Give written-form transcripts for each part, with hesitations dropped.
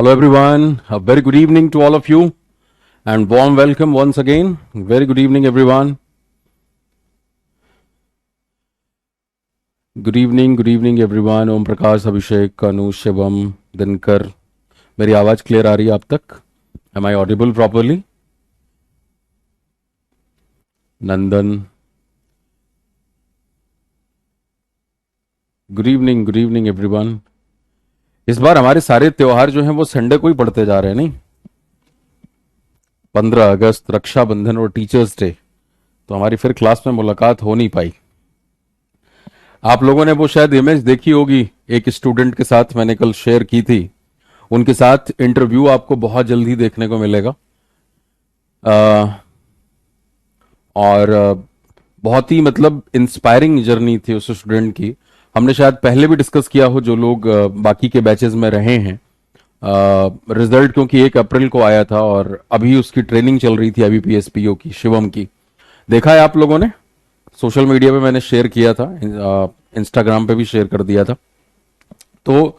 Hello, everyone. A very good evening to all of you, and warm welcome once again. Very good evening, everyone. Good evening, everyone. Om Prakash, Abhishek, Kanu, Shivam, Dinkar. मेरी आवाज clear आ रही है आप तक? Am I audible properly? Nandan. Good evening, everyone. इस बार हमारे सारे त्योहार जो हैं वो संडे को ही पड़ते जा रहे हैं, नहीं? 15 अगस्त, रक्षाबंधन और टीचर्स डे, तो हमारी फिर क्लास में मुलाकात हो नहीं पाई। आप लोगों ने वो शायद इमेज देखी होगी, एक स्टूडेंट के साथ मैंने कल शेयर की थी। उनके साथ इंटरव्यू आपको बहुत जल्दी देखने को मिलेगा। और बहुत ही मतलब इंस्पायरिंग जर्नी थी उस स्टूडेंट की। हमने शायद पहले भी डिस्कस किया हो, जो लोग बाकी के बैचेस में रहे हैं। रिजल्ट क्योंकि 1 अप्रैल को आया था और अभी उसकी ट्रेनिंग चल रही थी IBPS-PO की, शिवम की। देखा है आप लोगों ने? सोशल मीडिया पे मैंने शेयर किया था, इंस्टाग्राम पे भी शेयर कर दिया था। तो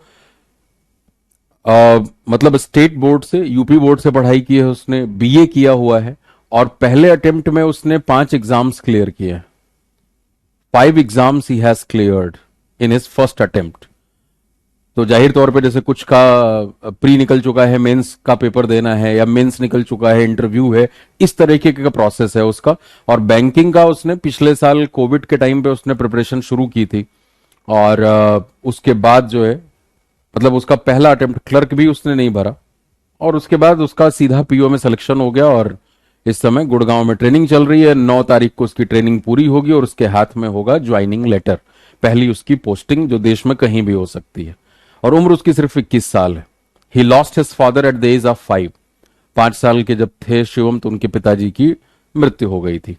मतलब स्टेट बोर्ड से, यूपी बोर्ड से पढ़ाई की है उसने, BA किया हुआ है और पहले अटेम्प्ट में उसने 5 एग्जाम्स क्लियर किए हैं। 5 exams he has cleared in his first attempt. तो जाहिर तौर पे जैसे कुछ का प्री निकल चुका है, मेंस का पेपर देना है, या मेंस निकल चुका है, इंटरव्यू है, इस तरीके का प्रोसेस है उसका। और बैंकिंग का उसने पिछले साल कोविड के टाइम पे उसने प्रिपरेशन शुरू की थी और उसके बाद जो है मतलब उसका पहला अटेम्प्ट, क्लर्क भी उसने नहीं भरा और उसके बाद उसका सीधा PO में सिलेक्शन हो गया और इस समय गुड़गांव में ट्रेनिंग चल रही है। 9 तारीख को उसकी ट्रेनिंग पूरी होगी और उसके हाथ में होगा ज्वाइनिंग लेटर, पहली उसकी पोस्टिंग जो देश में कहीं भी हो सकती है। और उम्र उसकी सिर्फ 21 साल है। He lost his father at the age of 5। 5 साल के जब थे शिवम तो उनके पिताजी की मृत्यु हो गई थी।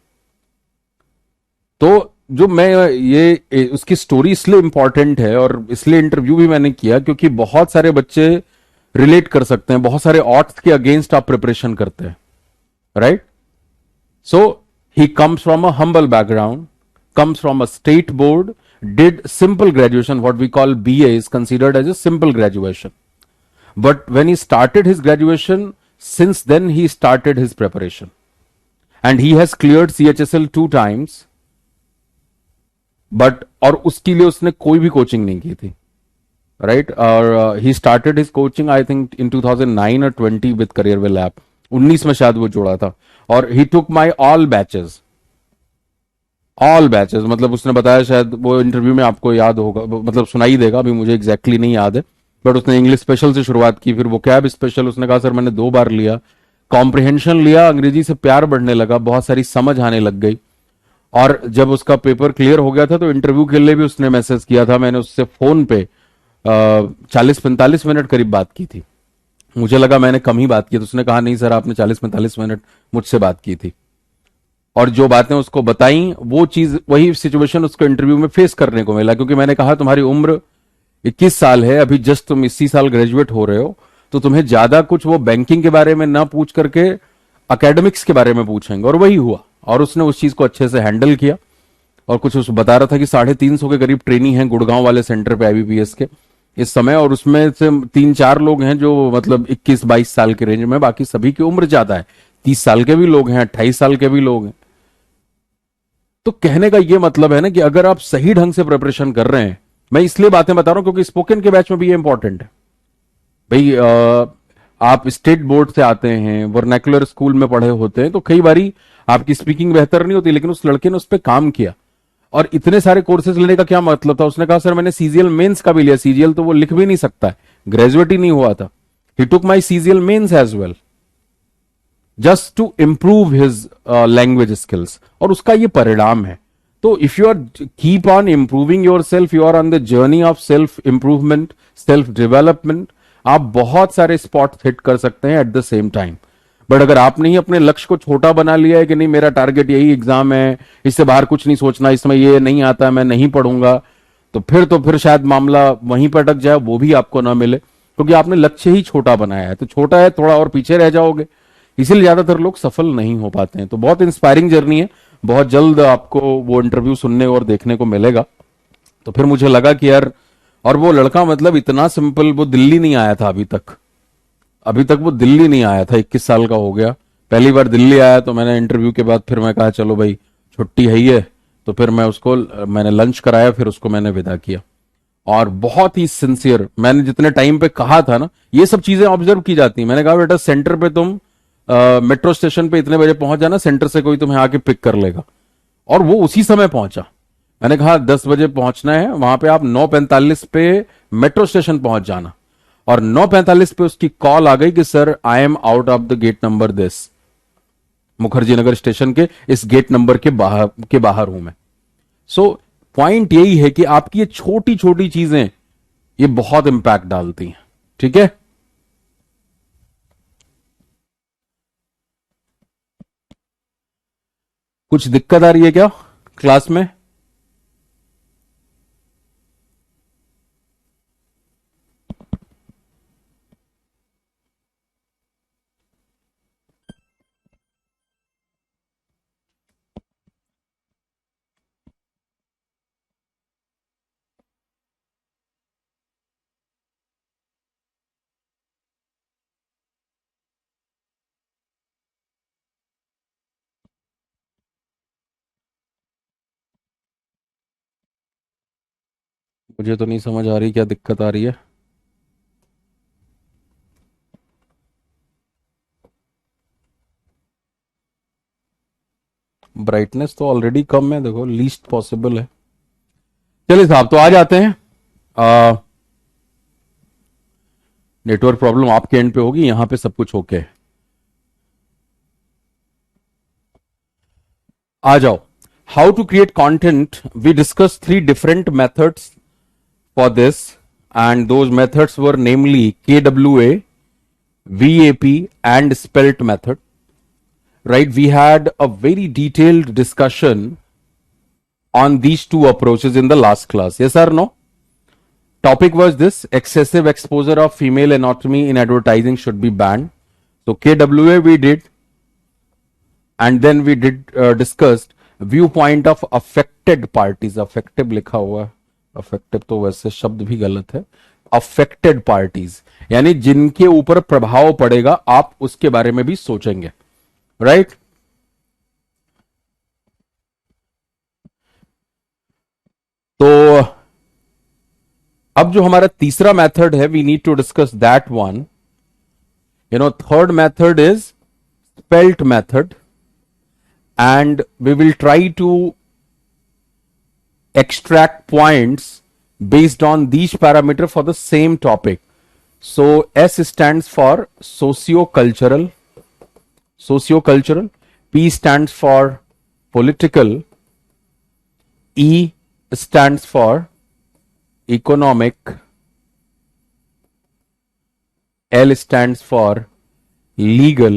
तो जो मैं ये उसकी स्टोरी इसलिए इंपॉर्टेंट है और इसलिए इंटरव्यू भी मैंने किया क्योंकि बहुत सारे बच्चे रिलेट कर सकते हैं। बहुत सारे ऑड्स के अगेंस्ट आप प्रिपरेशन करते हैं, right? So he comes from a humble background, comes from a state board, did simple graduation. What we call BA is considered as a simple graduation. But when he started his graduation, since then he started his preparation. And he has cleared CHSL 2 times. But और उसके लिए उसने कोई भी coaching नहीं की थी, right? और he started his coaching I think in 2009 or 20 with Careerwell app. 19 में शायद वो जोड़ा था। और he took my all batches. All batches, मतलब उसने बताया, शायद वो इंटरव्यू में आपको याद होगा, मतलब सुनाई देगा, अभी मुझे एग्जैक्टली नहीं याद है। बट उसने इंग्लिश स्पेशल से शुरुआत की, फिर वो कैब स्पेशल। उसने कहा सर मैंने 2 बार लिया, कॉम्प्रिहेंशन लिया, अंग्रेजी से प्यार बढ़ने लगा, बहुत सारी समझ आने लग गई। और जब उसका पेपर क्लियर हो गया था तो इंटरव्यू के लिए भी उसने मैसेज किया था। मैंने उससे फोन पे 40-45 मिनट करीब बात की थी। मुझे लगा मैंने कम ही बात की, तो उसने कहा नहीं सर आपने 40-45 मिनट मुझसे बात की थी। और जो बातें उसको बताई वो चीज, वही सिचुएशन उसको इंटरव्यू में फेस करने को मिला। क्योंकि मैंने कहा तुम्हारी उम्र 21 साल है, अभी जस्ट तुम इसी साल ग्रेजुएट हो रहे हो, तो तुम्हें ज्यादा कुछ वो बैंकिंग के बारे में ना पूछ करके एकेडमिक्स के बारे में पूछेंगे। और वही हुआ और उसने उस चीज को अच्छे से हैंडल किया। और कुछ उस बता रहा था कि 350 के करीब ट्रेनी है गुड़गांव वाले सेंटर पे IBPS के इस समय, और उसमें से 3-4 लोग हैं जो मतलब 21-22 साल के रेंज में, बाकी सभी की उम्र ज्यादा है। 30 साल के भी लोग हैं, 28 साल के भी लोग हैं। तो कहने का ये मतलब है ना कि अगर आप सही ढंग से प्रिपरेशन कर रहे हैं, मैं इसलिए बातें बता रहा हूं क्योंकि स्पोकन के बैच में भी ये इंपॉर्टेंट है भाई। आप स्टेट बोर्ड से आते हैं, वर्नैकुलर स्कूल में पढ़े होते हैं, तो कई बारी आपकी स्पीकिंग बेहतर नहीं होती, लेकिन उस लड़के ने उस पर काम किया। और इतने सारे कोर्सेज लेने का क्या मतलब था? उसने कहा सर मैंने CGL मेंस का भी लिया। CGL तो वो लिख भी नहीं सकता है, ग्रेजुएट ही नहीं हुआ था। He took my CGL mains as well just to improve his language skills, और उसका ये परिणाम है। तो if you are keep on improving yourself, you are on the journey of self improvement, self development, आप बहुत सारे spot hit कर सकते हैं at the same time. But अगर आपने ही अपने लक्ष्य को छोटा बना लिया है कि नहीं मेरा टारगेट यही एग्जाम है, इससे बाहर कुछ नहीं सोचना, इसमें ये नहीं आता मैं नहीं पढ़ूंगा, तो फिर शायद मामला वहीं पर अटक जाए, वो भी आपको ना मिले, क्योंकि आपने लक्ष्य ही छोटा बनाया है। तो छोटा है, थोड़ा और पीछे रह जाओगे, इसीलिए ज्यादातर लोग सफल नहीं हो पाते हैं। तो बहुत इंस्पायरिंग जर्नी है, बहुत जल्द आपको वो इंटरव्यू सुनने और देखने को मिलेगा। तो फिर मुझे लगा कि यार, और वो लड़का मतलब इतना सिंपल, वो दिल्ली नहीं आया था अभी तक, अभी तक वो दिल्ली नहीं आया था, 21 साल का हो गया। पहली बार दिल्ली आया तो मैंने इंटरव्यू के बाद फिर मैं कहा चलो भाई छुट्टी है ही है, तो फिर मैंने लंच कराया, फिर उसको मैंने विदा किया। और बहुत ही सिंसियर, मैंने जितने टाइम पे कहा था ना, ये सब चीजें ऑब्जर्व की जाती हैं। मैंने कहा बेटा सेंटर पे तुम मेट्रो स्टेशन पे इतने बजे पहुंच जाना, सेंटर से कोई तुम्हें आके पिक कर लेगा। और वो उसी समय पहुंचा। मैंने कहा 10 बजे पहुंचना है वहां पे, आप 9:45 पे मेट्रो स्टेशन पहुंच जाना। और 9:45 पे उसकी कॉल आ गई कि sir I am out of the gate number this, Mukherjee Nagar station के इस गेट नंबर के बाहर हूं मैं। सो पॉइंट यही है कि आपकी ये छोटी छोटी चीजें ये बहुत इंपैक्ट डालती हैं। ठीक है, कुछ दिक्कत आ रही है क्या क्लास में? मुझे तो नहीं समझ आ रही क्या दिक्कत आ रही है। ब्राइटनेस तो ऑलरेडी कम है, देखो लीस्ट पॉसिबल है। चलिए साहब, तो आ जाते हैं। नेटवर्क प्रॉब्लम आपके एंड पे होगी, यहां पे सब कुछ ओके है। आ जाओ। How to create content, we discuss 3 different methods for this, and those methods were namely KWA, VAP and spelt method. Right, we had a very detailed discussion on these two approaches in the last class. Yes or no? Topic was this: excessive exposure of female anatomy in advertising should be banned. So KWA we did, and then we did discussed viewpoint of affected parties. Affected लिखा हुआ, affected तो वैसे शब्द भी गलत है। affected parties यानी जिनके ऊपर प्रभाव पड़ेगा, आप उसके बारे में भी सोचेंगे। राइट, तो अब जो हमारा तीसरा मेथड है, we need to discuss that one. Third method is spelt method, and we will try to extract points based on these parameters for the same topic. So S stands for sociocultural, P stands for political, E stands for economic, L stands for legal,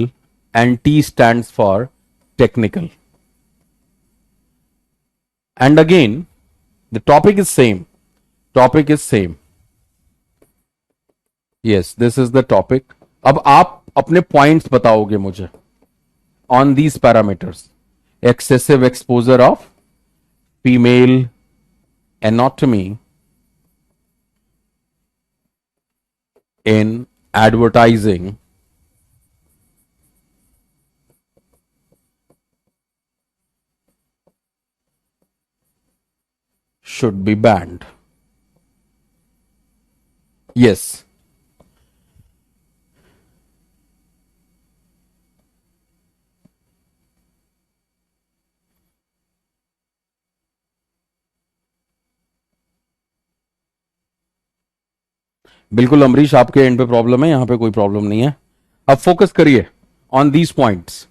and T stands for technical. And again, the topic is same. Yes, this is the topic. अब आप अपने points बताओगे मुझे on these parameters: excessive exposure of female anatomy in advertising should be banned. Yes. बिल्कुल अमरीश, आपके and पे problem है, यहां पे कोई प्रॉब्लम नहीं है। अब फोकस करिए on these points.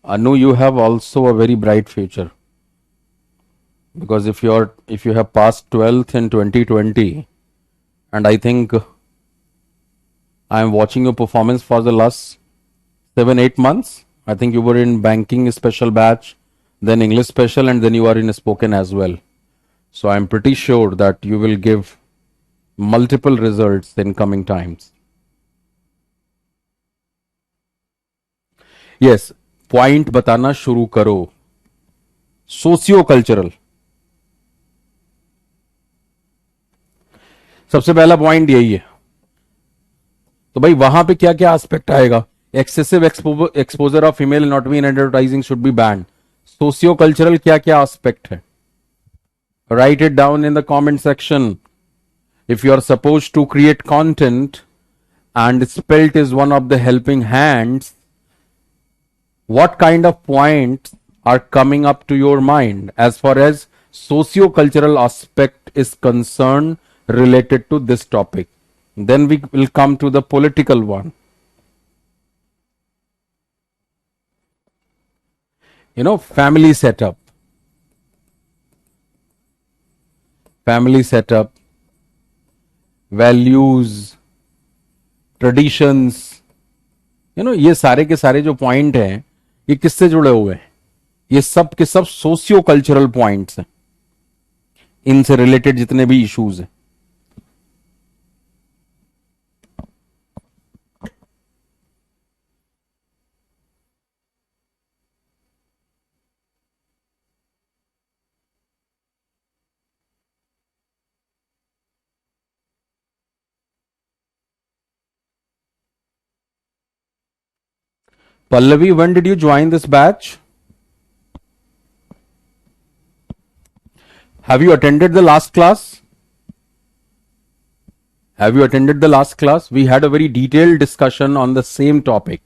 Anu, you have also a very bright future, because if you have passed 12th in 2020, and I think I am watching your performance for the last 7-8 months. I think you were in banking special batch, then English special, and then you are in spoken as well. So I'm pretty sure that you will give multiple results in coming times. Yes, point बताना शुरू करो। Socio cultural, सबसे पहला point यही है। तो भाई वहां पे क्या क्या एस्पेक्ट आएगा? Excessive exposure of female not be in advertising should be banned. Socio cultural क्या क्या एस्पेक्ट है? Write it down in the comment section. If you are suppose to create content and spelt is one of the helping hands, what kind of points are coming up to your mind as far as socio-cultural aspect is concerned related to this topic? Then we will come to the political one. Family setup, values, traditions, ये सारे के सारे जो point हैं ये किससे जुड़े हुए हैं? ये सब के सब सोशियो कल्चरल पॉइंट्स हैं, इनसे रिलेटेड जितने भी इश्यूज हैं। Pallavi, when did you join this batch? Have you attended the last class? We had a very detailed discussion on the same topic.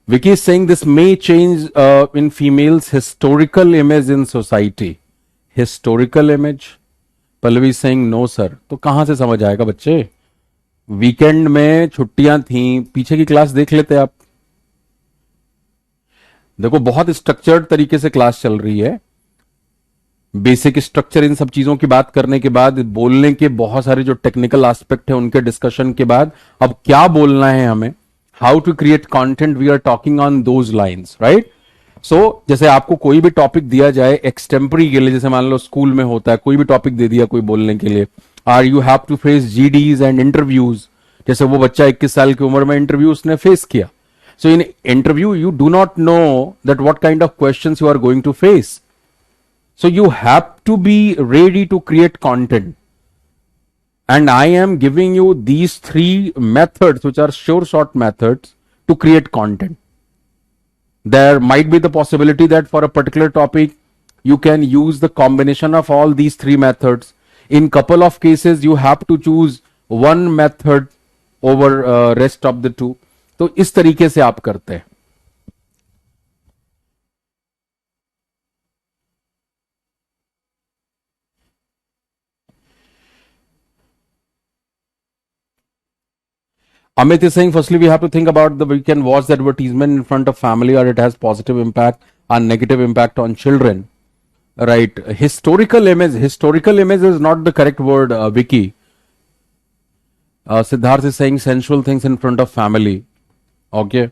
Vicky is saying this may change in females historical image in society. Historical image? Pallavi is saying no sir. तो कहां से समझ आएगा बच्चे? Weekend में छुट्टियां थी, पीछे की क्लास देख लेते आप। देखो बहुत स्ट्रक्चर्ड तरीके से क्लास चल रही है। बेसिक स्ट्रक्चर इन सब चीजों की बात करने के बाद, बोलने के बहुत सारे जो टेक्निकल एस्पेक्ट है उनके डिस्कशन के बाद, अब क्या बोलना है हमें, how to create content, we are talking on those lines, right. So जैसे आपको कोई भी टॉपिक दिया जाए एक्सटेम्परी के लिए, जैसे मान लो स्कूल में होता है, कोई भी टॉपिक दे दिया कोई बोलने के लिए, are you have to face GDs and interviews. जैसे वो बच्चा 21 साल की उम्र में इंटरव्यू उसने फेस किया। So in interview you do not know that what kind of questions you are going to face. So you have to be ready to create content, and I am giving you these 3 methods which are sure short methods to create content. There might be the possibility that for a particular topic you can use the combination of all these 3 methods. In couple of cases you have to choose one method over rest of the 2. तो इस तरीके से आप करते हैं। Amit is saying, firstly, we have to think about the we can watch the advertisement in front of family, or it has positive impact or negative impact on children. Right. Historical image is not the correct word, Vicky. Siddharth is saying sensual things in front of family. Okay.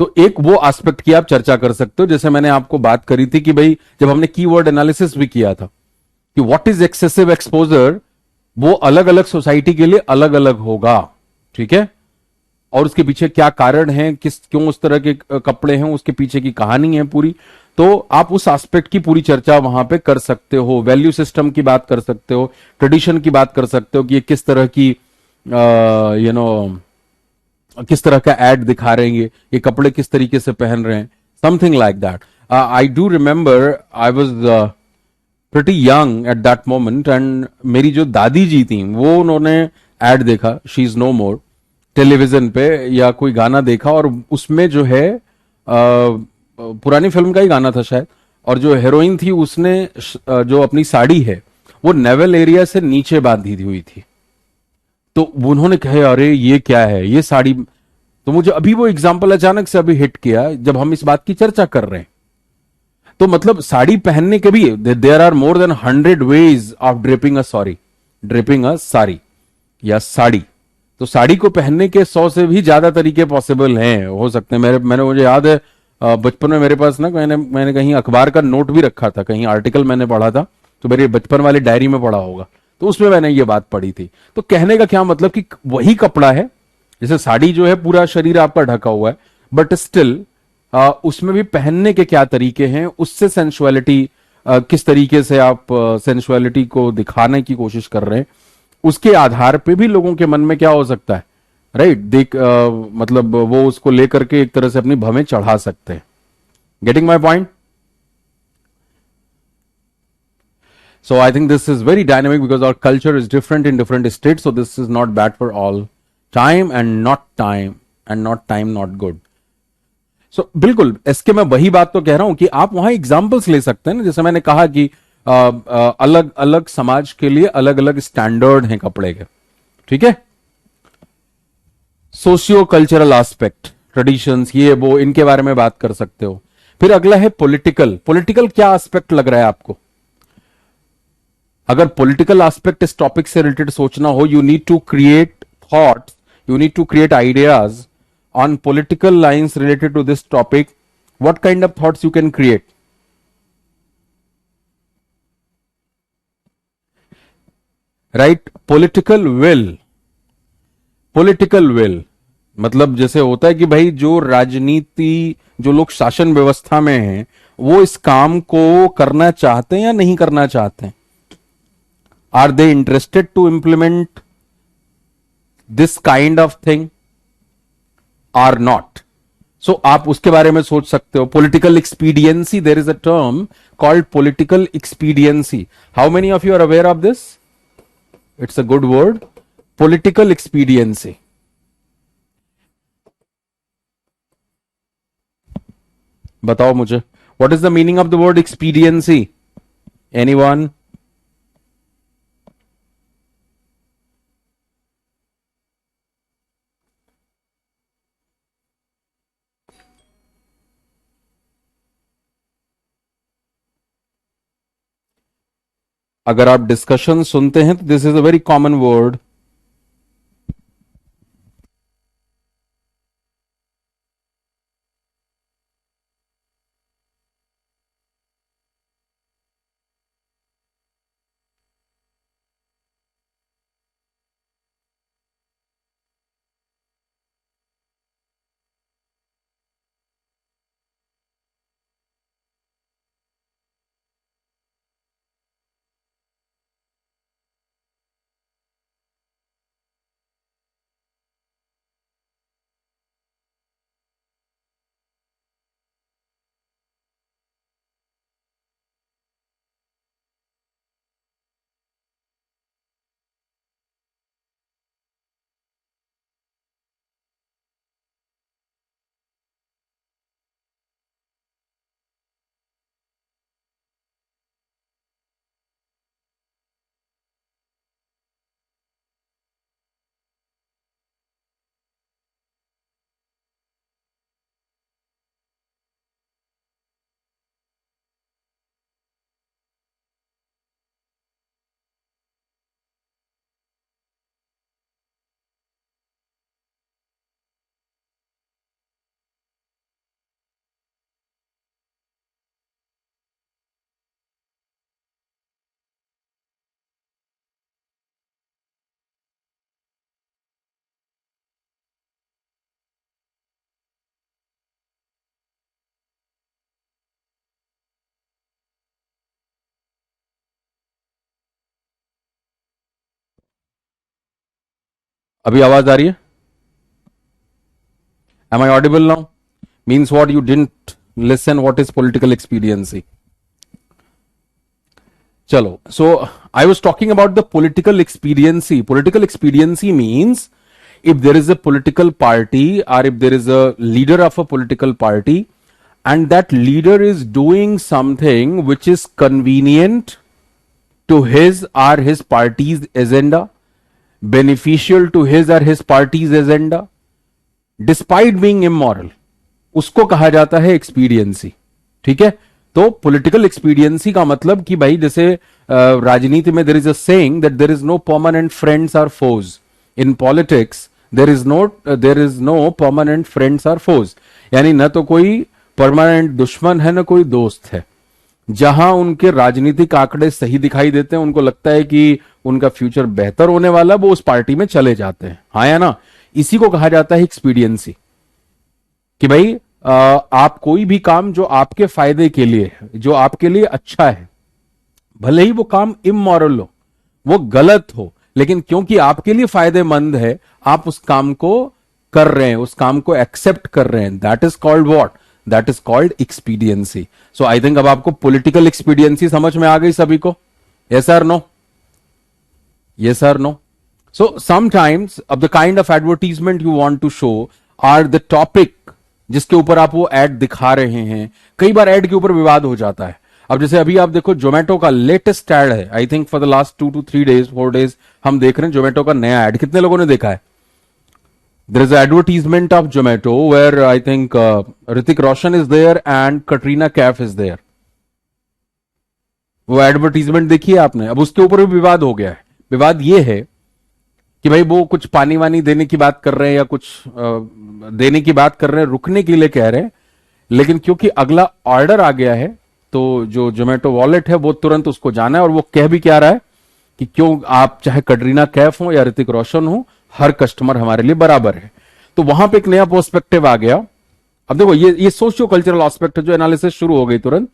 तो एक वो aspect की आप चर्चा कर सकते हो, जैसे मैंने आपको बात करी थी कि भाई जब हमने कीवर्ड एनालिसिस भी किया था कि व्हाट इज एक्सेसिव एक्सपोजर, वो अलग अलग सोसाइटी के लिए अलग अलग होगा, ठीक है, और उसके पीछे क्या कारण है, क्यों उस तरह के कपड़े हैं, उसके पीछे की कहानी है पूरी। तो आप उस एस्पेक्ट की पूरी चर्चा वहां पे कर सकते हो, वैल्यू सिस्टम की बात कर सकते हो, ट्रेडिशन की बात कर सकते हो कि ये किस तरह की किस तरह का एड दिखा रहे हैं, ये कपड़े किस तरीके से पहन रहे हैं, something like that. I do remember I was pretty young at that moment, and मेरी जो दादी जी थी वो उन्होंने एड देखा, she is no more, television पे या कोई गाना देखा, और उसमें जो है पुरानी फिल्म का ही गाना था शायद, और जो हीरोइन थी उसने जो अपनी साड़ी है वो नेवल एरिया से नीचे बांधी हुई थी। तो उन्होंने कहा अरे ये क्या है ये साड़ी। तो मुझे अभी वो एग्जाम्पल अचानक से अभी हिट किया जब हम इस बात की चर्चा कर रहे हैं। तो मतलब साड़ी पहनने के भी there are more than 100 ways of draping a sari या साड़ी। तो साड़ी को पहनने के 100 से भी ज्यादा तरीके पॉसिबल हैं, हो सकते हैं। मुझे याद है बचपन में मेरे पास ना मैंने कहीं अखबार का नोट भी रखा था, कहीं आर्टिकल मैंने पढ़ा था, तो मेरे बचपन वाली डायरी में पढ़ा होगा, तो उसमें मैंने ये बात पढ़ी थी। तो कहने का क्या मतलब कि वही कपड़ा है, जैसे साड़ी जो है पूरा शरीर आपका ढका हुआ है, बट स्टिल उसमें भी पहनने के क्या तरीके हैं, उससे सेंसुअलिटी किस तरीके से आप सेंसुअलिटी को दिखाने की कोशिश कर रहे हैं, उसके आधार पे भी लोगों के मन में क्या हो सकता है, राइट, देख मतलब वो उसको लेकर के एक तरह से अपनी भवें चढ़ा सकते हैं. Getting my point? So I think this is very dynamic because our culture is different in different states. So this is not bad for all. Time and not time not good. So बिल्कुल इसके मैं वही बात तो कह रहा हूं कि आप वहां एग्जाम्पल्स ले सकते हैं ना, जैसे मैंने कहा कि अलग अलग समाज के लिए अलग अलग स्टैंडर्ड हैं कपड़े के. ठीक है. सोशियो कल्चरल एस्पेक्ट, ट्रेडिशंस, ये वो, इनके बारे में बात कर सकते हो. फिर अगला है पॉलिटिकल. पॉलिटिकल क्या एस्पेक्ट लग रहा है आपको? अगर पॉलिटिकल एस्पेक्ट इस टॉपिक से रिलेटेड सोचना हो, you need to create thoughts, you need to create ideas on political lines related to this topic. What kind of thoughts you can create? Right. Political will मतलब जैसे होता है कि भाई जो राजनीति, जो लोग शासन व्यवस्था में हैं, वो इस काम को करना चाहते हैं या नहीं करना चाहते हैं. Are they interested to implement this kind of thing or not? So आप उसके बारे में सोच सकते हो. Political expediency, there is a term called political expediency. How many of you are aware of this? It's a good word. Political expediency. बताओ मुझे. What is the meaning of the word expediency? Anyone? अगर आप discussion सुनते हैं तो this is a very common word. अभी आवाज आ रही है? Am I audible now? Means what? You didn't listen what is political expediency. Chalo. So I was talking about the political expediency. Political expediency means if there is a political party or if there is a leader of a political party and that leader is doing something which is convenient to his or his party's agenda, beneficial to his or his party's agenda, despite being immoral, उसको कहा जाता है expediency. ठीक है. तो political expediency का मतलब कि भाई जैसे राजनीति में there is a saying that there is no permanent friends or foes. In politics there is no permanent friends or foes, यानी न तो कोई परमानेंट दुश्मन है न कोई दोस्त है. जहां उनके राजनीतिक आंकड़े सही दिखाई देते हैं, उनको लगता है कि उनका फ्यूचर बेहतर होने वाला, वो उस पार्टी में चले जाते हैं. हाँ या ना? इसी को कहा जाता है एक्सपीडियंसी. कि भाई आप कोई भी काम जो आपके फायदे के लिए है, जो आपके लिए अच्छा है, भले ही वो काम इमोरल हो, वो गलत हो, लेकिन क्योंकि आपके लिए फायदेमंद है, आप उस काम को कर रहे हैं, उस काम को एक्सेप्ट कर रहे हैं। That is called what? That is called expediency. So I think अब आपको पॉलिटिकल एक्सपीडियंसी समझ में आ गई सभी को। यस और नो? यस और no? So sometimes of the kind of advertisement you want to show are the topic जिसके ऊपर आप वो एड दिखा रहे हैं। कई बार एड के ऊपर विवाद हो जाता है। अब जैसे अभी आप देखो, जोमेटो का लेटेस्ट एड है, I think for the last 2 to 3 days 4 days हम देख रहे हैं जोमेटो का नया एड। कितने लोगों ने देखा है? There is advertisement of Zomato where I think Hrithik Roshan is there and Katrina Kaif is there. वो एडवर्टीजमेंट देखिए आपने। अब उसके ऊपर भी विवाद हो गया है। विवाद ये है कि भाई वो कुछ पानी वानी देने की बात कर रहे हैं या कुछ देने की बात कर रहे हैं, रुकने के लिए कह रहे हैं, लेकिन क्योंकि अगला ऑर्डर आ गया है तो जो जोमेटो वॉलेट है वो तुरंत उसको जाना है। और वो कह भी क्या रहा है कि क्यों, आप चाहे कटरीना कैफ हो या ऋतिक रोशन हो, हर कस्टमर हमारे लिए बराबर है। तो वहां पे एक नया पर्सपेक्टिव आ गया। अब देखो, ये सोशियो कल्चरल एस्पेक्ट है जो एनालिसिस शुरू हो गई तुरंत,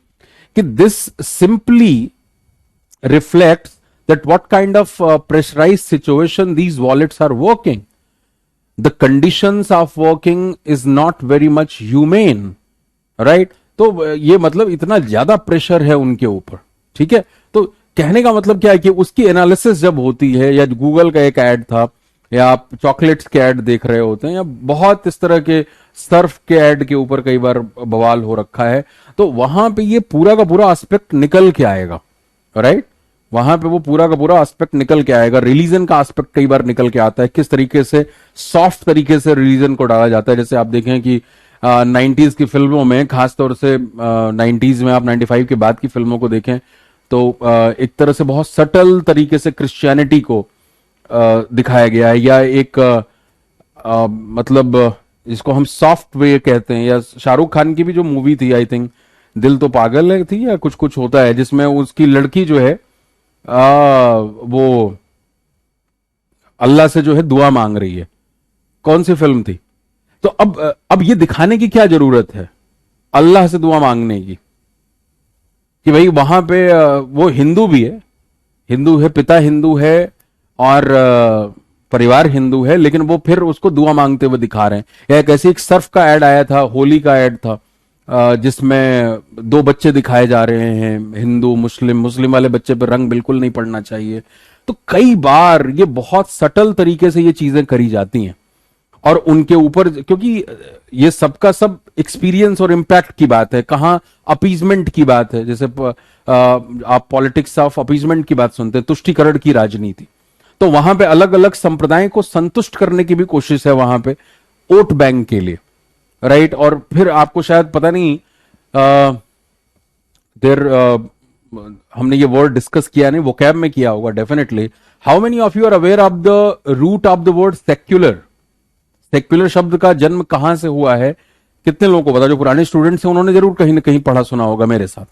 कि this simply reflects that what kind of pressurized situation these wallets are working. The conditions of working is not very much humane, right? तो ये मतलब इतना ज्यादा प्रेशर है उनके ऊपर, ठीक है। तो कहने का मतलब क्या है कि उसकी एनालिसिस जब होती है, या गूगल का एक ऐड था, या आप चॉकलेट्स के ऐड देख रहे होते हैं, या बहुत इस तरह के सर्फ के ऐड के ऊपर कई बार बवाल हो रखा है, तो वहां पे ये पूरा का पूरा एस्पेक्ट निकल के आएगा, राइट? वहां पे वो पूरा का पूरा एस्पेक्ट निकल के आएगा। रिलीजन का एस्पेक्ट कई बार निकल के आता है, किस तरीके से सॉफ्ट तरीके से रिलीजन को डाला जाता है। जैसे आप देखें कि 90s की फिल्मों में, खासतौर से 90s में, आप 95 के बाद की फिल्मों को देखें तो एक तरह से बहुत सटल तरीके से क्रिश्चियनिटी को दिखाया गया है, या एक मतलब जिसको हम सॉफ्ट वे कहते हैं। या शाहरुख खान की भी जो मूवी थी, आई थिंक दिल तो पागल है थी, या कुछ कुछ होता है, जिसमें उसकी लड़की जो है वो अल्लाह से जो है दुआ मांग रही है। कौन सी फिल्म थी? तो अब ये दिखाने की क्या जरूरत है अल्लाह से दुआ मांगने की, कि भाई वहां पे वो हिंदू भी है, हिंदू है, पिता हिंदू है और परिवार हिंदू है, लेकिन वो फिर उसको दुआ मांगते हुए दिखा रहे हैं। या एक ऐसी एक सर्फ का ऐड आया था, होली का ऐड था, जिसमें 2 बच्चे दिखाए जा रहे हैं, हिंदू मुस्लिम। मुस्लिम वाले बच्चे पर रंग बिल्कुल नहीं पड़ना चाहिए। तो कई बार ये बहुत सटल तरीके से ये चीजें करी जाती हैं, और उनके ऊपर, क्योंकि ये सबका सब एक्सपीरियंस और इम्पैक्ट की बात है, कहां अपीजमेंट की बात है। जैसे आप पॉलिटिक्स ऑफ अपीजमेंट की बात सुनते हैं, तुष्टिकरण की राजनीति, तो वहां पे अलग अलग संप्रदाय को संतुष्ट करने की भी कोशिश है वहां पे, वोट बैंक के लिए, राइट? और फिर आपको शायद पता नहीं, देर हमने ये वर्ड डिस्कस किया नहीं, वोकैब में किया होगा definitely. How many of you are aware of the root of the word secular? Secular शब्द का जन्म कहां से हुआ है? कितने लोगों को पता? जो पुराने स्टूडेंट्स हैं उन्होंने जरूर कहीं ना कहीं पढ़ा सुना होगा मेरे साथ।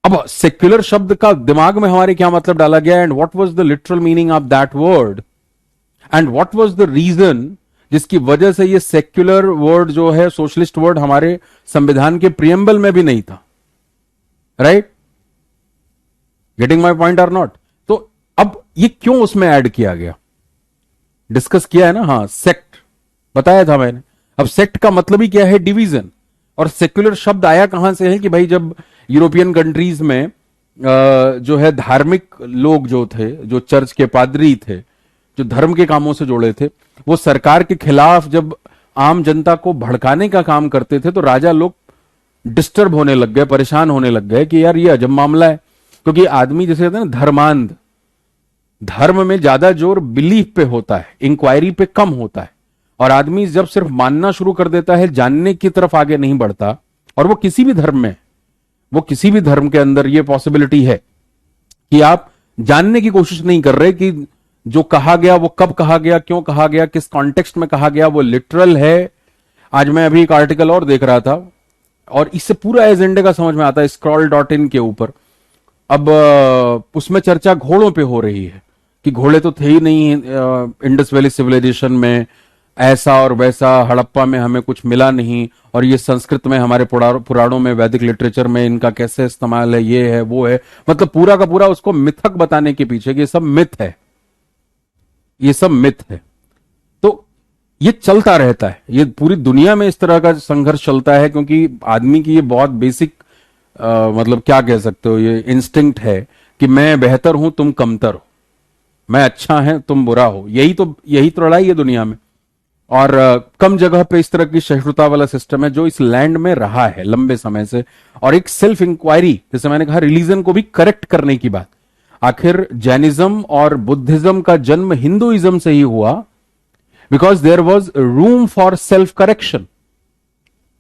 अब सेक्युलर शब्द का दिमाग में हमारे क्या मतलब डाला गया, and what was the literal meaning of that word, and what was the reason जिसकी वजह से ये सेक्युलर वर्ड जो है, सोशलिस्ट वर्ड, हमारे संविधान के प्रियम्बल में भी नहीं था, right? Getting my point or not? तो अब ये क्यों उसमें ऐड किया गया? डिस्कस किया है ना, हाँ, सेक्ट बताया था मैंने। अब सेक्ट का मतलब ही क्या है? डिवीजन। और सेक्युलर शब्द आया कहां से है कि भाई जब यूरोपियन कंट्रीज में जो है धार्मिक लोग जो थे, जो चर्च के पादरी थे, जो धर्म के कामों से जुड़े थे, वो सरकार के खिलाफ जब आम जनता को भड़काने का काम करते थे, तो राजा लोग डिस्टर्ब होने लग गए, परेशान होने लग गए कि यार ये अजब मामला है। क्योंकि आदमी जैसे कहते हैं ना धर्मांध, धर्म में ज्यादा जोर बिलीफ पे होता है, इंक्वायरी पे कम होता है। और आदमी जब सिर्फ मानना शुरू कर देता है, जानने की तरफ आगे नहीं बढ़ता, और वो किसी भी धर्म में, वो किसी भी धर्म के अंदर ये पॉसिबिलिटी है कि आप जानने की कोशिश नहीं कर रहे कि जो कहा गया वो कब कहा गया, क्यों कहा गया, किस कॉन्टेक्स्ट में कहा गया, वो लिटरल है। आज मैं अभी एक आर्टिकल और देख रहा था, और इससे पूरा एजेंडे का समझ में आता है, scroll.in के ऊपर। अब उसमें चर्चा घोड़ों पे हो रही है कि घोड़े तो थे ही नहीं इंडस वैली सिविलाइजेशन में, ऐसा और वैसा, हड़प्पा में हमें कुछ मिला नहीं, और ये संस्कृत में हमारे पुराणों में, वैदिक लिटरेचर में इनका कैसे इस्तेमाल है, ये है वो है, मतलब पूरा का पूरा उसको मिथक बताने के पीछे कि ये सब मिथ है, ये सब मिथ है। तो ये चलता रहता है, ये पूरी दुनिया में इस तरह का संघर्ष चलता है, क्योंकि आदमी की ये बहुत बेसिक मतलब क्या कह सकते हो, ये इंस्टिंक्ट है कि मैं बेहतर हूं तुम कमतर हो, मैं अच्छा है तुम बुरा हो, यही तो लड़ाई है दुनिया में। और कम जगह पे इस तरह की सहिष्णुता वाला सिस्टम है जो इस लैंड में रहा है लंबे समय से। और एक सेल्फ इंक्वायरी, जैसे मैंने कहा, रिलीजन को भी करेक्ट करने की बात, आखिर जैनिज्म और बुद्धिज्म का जन्म हिंदुइज्म से ही हुआ, because there was room for self correction.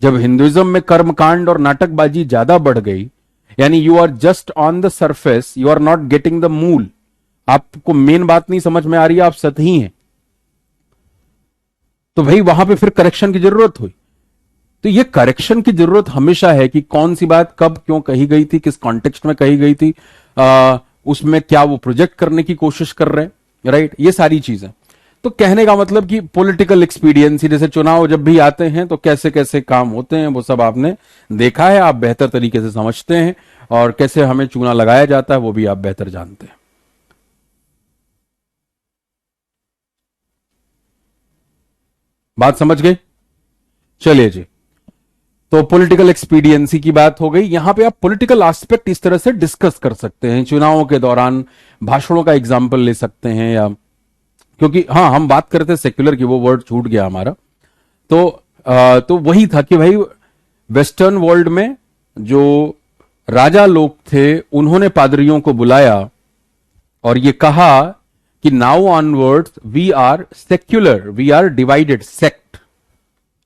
जब हिंदुइज्म में कर्मकांड और नाटकबाजी ज्यादा बढ़ गई, यानी you are just on the surface, you are not getting the मूल, आपको मेन बात नहीं समझ में आ रही है, आप सतही हैं, तो भाई वहां पे फिर करेक्शन की जरूरत हुई। तो ये करेक्शन की जरूरत हमेशा है कि कौन सी बात कब क्यों कही गई थी, किस कॉन्टेक्स्ट में कही गई थी, उसमें क्या वो प्रोजेक्ट करने की कोशिश कर रहे हैं, राइट, ये सारी चीजें। तो कहने का मतलब कि पॉलिटिकल एक्सपीडियंसी, जैसे चुनाव जब भी आते हैं तो कैसे कैसे काम होते हैं वो सब आपने देखा है, आप बेहतर तरीके से समझते हैं, और कैसे हमें चूना लगाया जाता है वो भी आप बेहतर जानते हैं। बात समझ गए? चलिए जी, तो पॉलिटिकल एक्सपीडियंसी की बात हो गई। यहां पे आप पॉलिटिकल एस्पेक्ट इस तरह से डिस्कस कर सकते हैं, चुनावों के दौरान भाषणों का एग्जाम्पल ले सकते हैं, या क्योंकि हाँ हम बात करते सेक्युलर की, वो वर्ड छूट गया हमारा। तो वही था कि भाई वेस्टर्न वर्ल्ड में जो राजा लोग थे उन्होंने पादरियों को बुलाया और ये कहा कि now onwards we are secular, we are divided sect,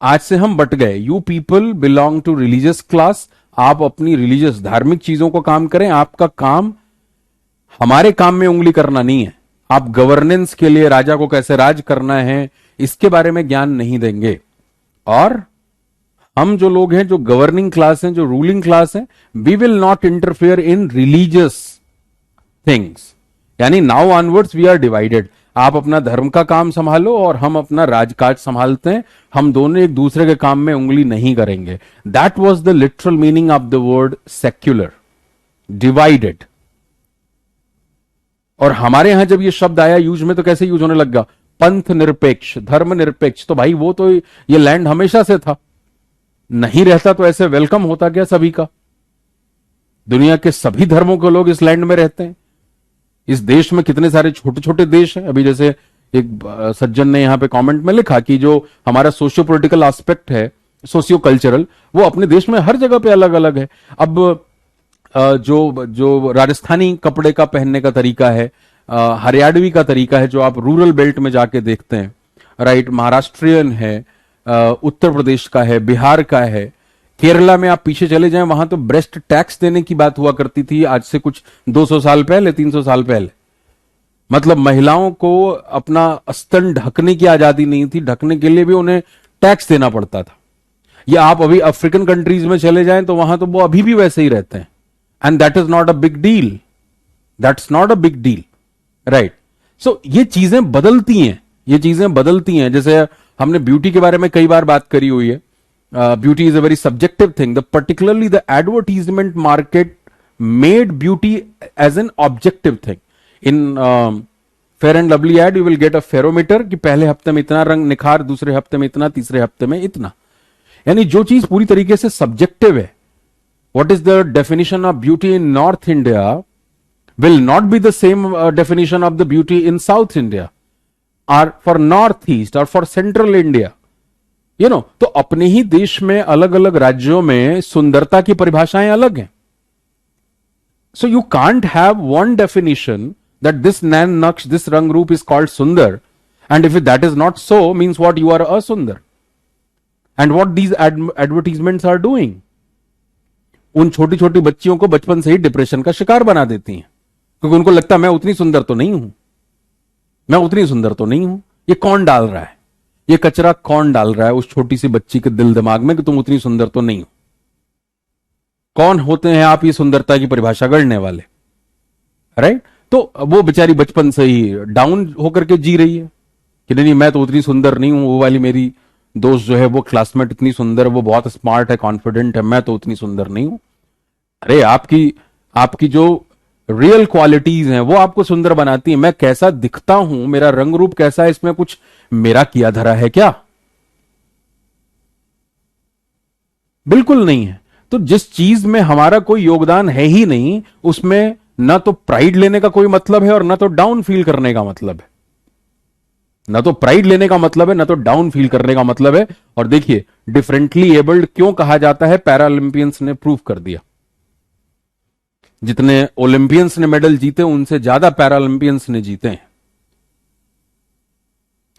आज से हम बट गए, you people belong to religious class, आप अपनी रिलीजियस धार्मिक चीजों को काम करें, आपका काम हमारे काम में उंगली करना नहीं है, आप गवर्नेंस के लिए राजा को कैसे राज करना है इसके बारे में ज्ञान नहीं देंगे। और हम जो लोग हैं, जो गवर्निंग क्लास हैं, जो रूलिंग क्लास हैं, we will not interfere in religious things, यानी now onwards we are divided, आप अपना धर्म का काम संभालो और हम अपना राजकाज संभालते हैं, हम दोनों एक दूसरे के काम में उंगली नहीं करेंगे। That was the literal meaning of the word secular, divided. और हमारे यहां जब ये शब्द आया यूज में तो कैसे यूज होने लगा, पंथ निरपेक्ष, धर्म निरपेक्ष, तो भाई वो तो ये लैंड हमेशा से था, नहीं रहता तो ऐसे वेलकम होता क्या सभी का, दुनिया के सभी धर्मों के लोग इस लैंड में रहते हैं। इस देश में कितने सारे छोटे छोटे देश हैं, अभी जैसे एक सज्जन ने यहां पे कमेंट में लिखा कि जो हमारा सोशियो पॉलिटिकल एस्पेक्ट है, सोशियो कल्चरल, वो अपने देश में हर जगह पे अलग अलग है। अब जो जो राजस्थानी कपड़े का पहनने का तरीका है, हरियाणवी का तरीका है जो आप रूरल बेल्ट में जाके देखते हैं, राइट, महाराष्ट्रियन है, उत्तर प्रदेश का है, बिहार का है, केरला में आप पीछे चले जाएं वहां तो ब्रेस्ट टैक्स देने की बात हुआ करती थी आज से कुछ 200 साल पहले, 300 साल पहले, मतलब महिलाओं को अपना स्तन ढकने की आजादी नहीं थी, ढकने के लिए भी उन्हें टैक्स देना पड़ता था। या आप अभी अफ्रीकन कंट्रीज में चले जाएं तो वहां तो वो अभी भी वैसे ही रहते हैं, and that is not a big deal, that's not a big deal, right. So ये चीजें बदलती हैं, ये चीजें बदलती हैं। जैसे हमने ब्यूटी के बारे में कई बार बात करी हुई है, beauty is a very subjective thing. Particularly the advertisement market made beauty as an objective thing. In Fair and Lovely ad, you will get a ferrometer कि पहले हफ्ते में इतना रंग निखार, दूसरे हफ्ते में इतना, तीसरे हफ्ते में इतना, यानी जो चीज पूरी तरीके से सब्जेक्टिव है। What is the definition of beauty in North India will not be the same definition of the beauty in South India, or for Northeast, or for Central India. तो अपने ही देश में अलग अलग राज्यों में सुंदरता की परिभाषाएं अलग हैं। So you can't have one definition that this नैन नक्श, दिस रंग रूप इज कॉल्ड सुंदर, and if that is not so means what, you are असुंदर। And what these advertisements are doing, उन छोटी छोटी बच्चियों को बचपन से ही डिप्रेशन का शिकार बना देती हैं, क्योंकि उनको लगता है मैं उतनी सुंदर तो नहीं हूं, मैं उतनी सुंदर तो नहीं हूं। ये कौन डाल रहा है, ये कचरा कौन डाल रहा है उस छोटी सी बच्ची के दिल दिमाग में कि तुम उतनी सुंदर तो नहीं हो? कौन होते हैं आप ये सुंदरता की परिभाषा गढ़ने वाले, राइट? तो वो बेचारी बचपन से ही डाउन होकर के जी रही है कि नहीं नहीं मैं तो उतनी सुंदर नहीं हूं, वो वाली मेरी दोस्त जो है वो क्लासमेट इतनी सुंदर है, वो बहुत स्मार्ट है, कॉन्फिडेंट है, मैं तो उतनी सुंदर नहीं हूं। अरे आपकी आपकी जो रियल क्वालिटीज हैं वो आपको सुंदर बनाती है। मैं कैसा दिखता हूं, मेरा रंग रूप कैसा है, इसमें कुछ मेरा किया धरा है क्या? बिल्कुल नहीं है। तो जिस चीज में हमारा कोई योगदान है ही नहीं, उसमें ना तो प्राइड लेने का कोई मतलब है और ना तो डाउन फील करने का मतलब है। ना तो प्राइड लेने का मतलब है, ना तो डाउन फील करने का मतलब है। और देखिए, डिफरेंटली एबल्ड क्यों कहा जाता है, पैरालंपियंस ने प्रूव कर दिया। जितने ओलंपियंस ने मेडल जीते उनसे ज्यादा पैरालंपियंस ने जीते हैं।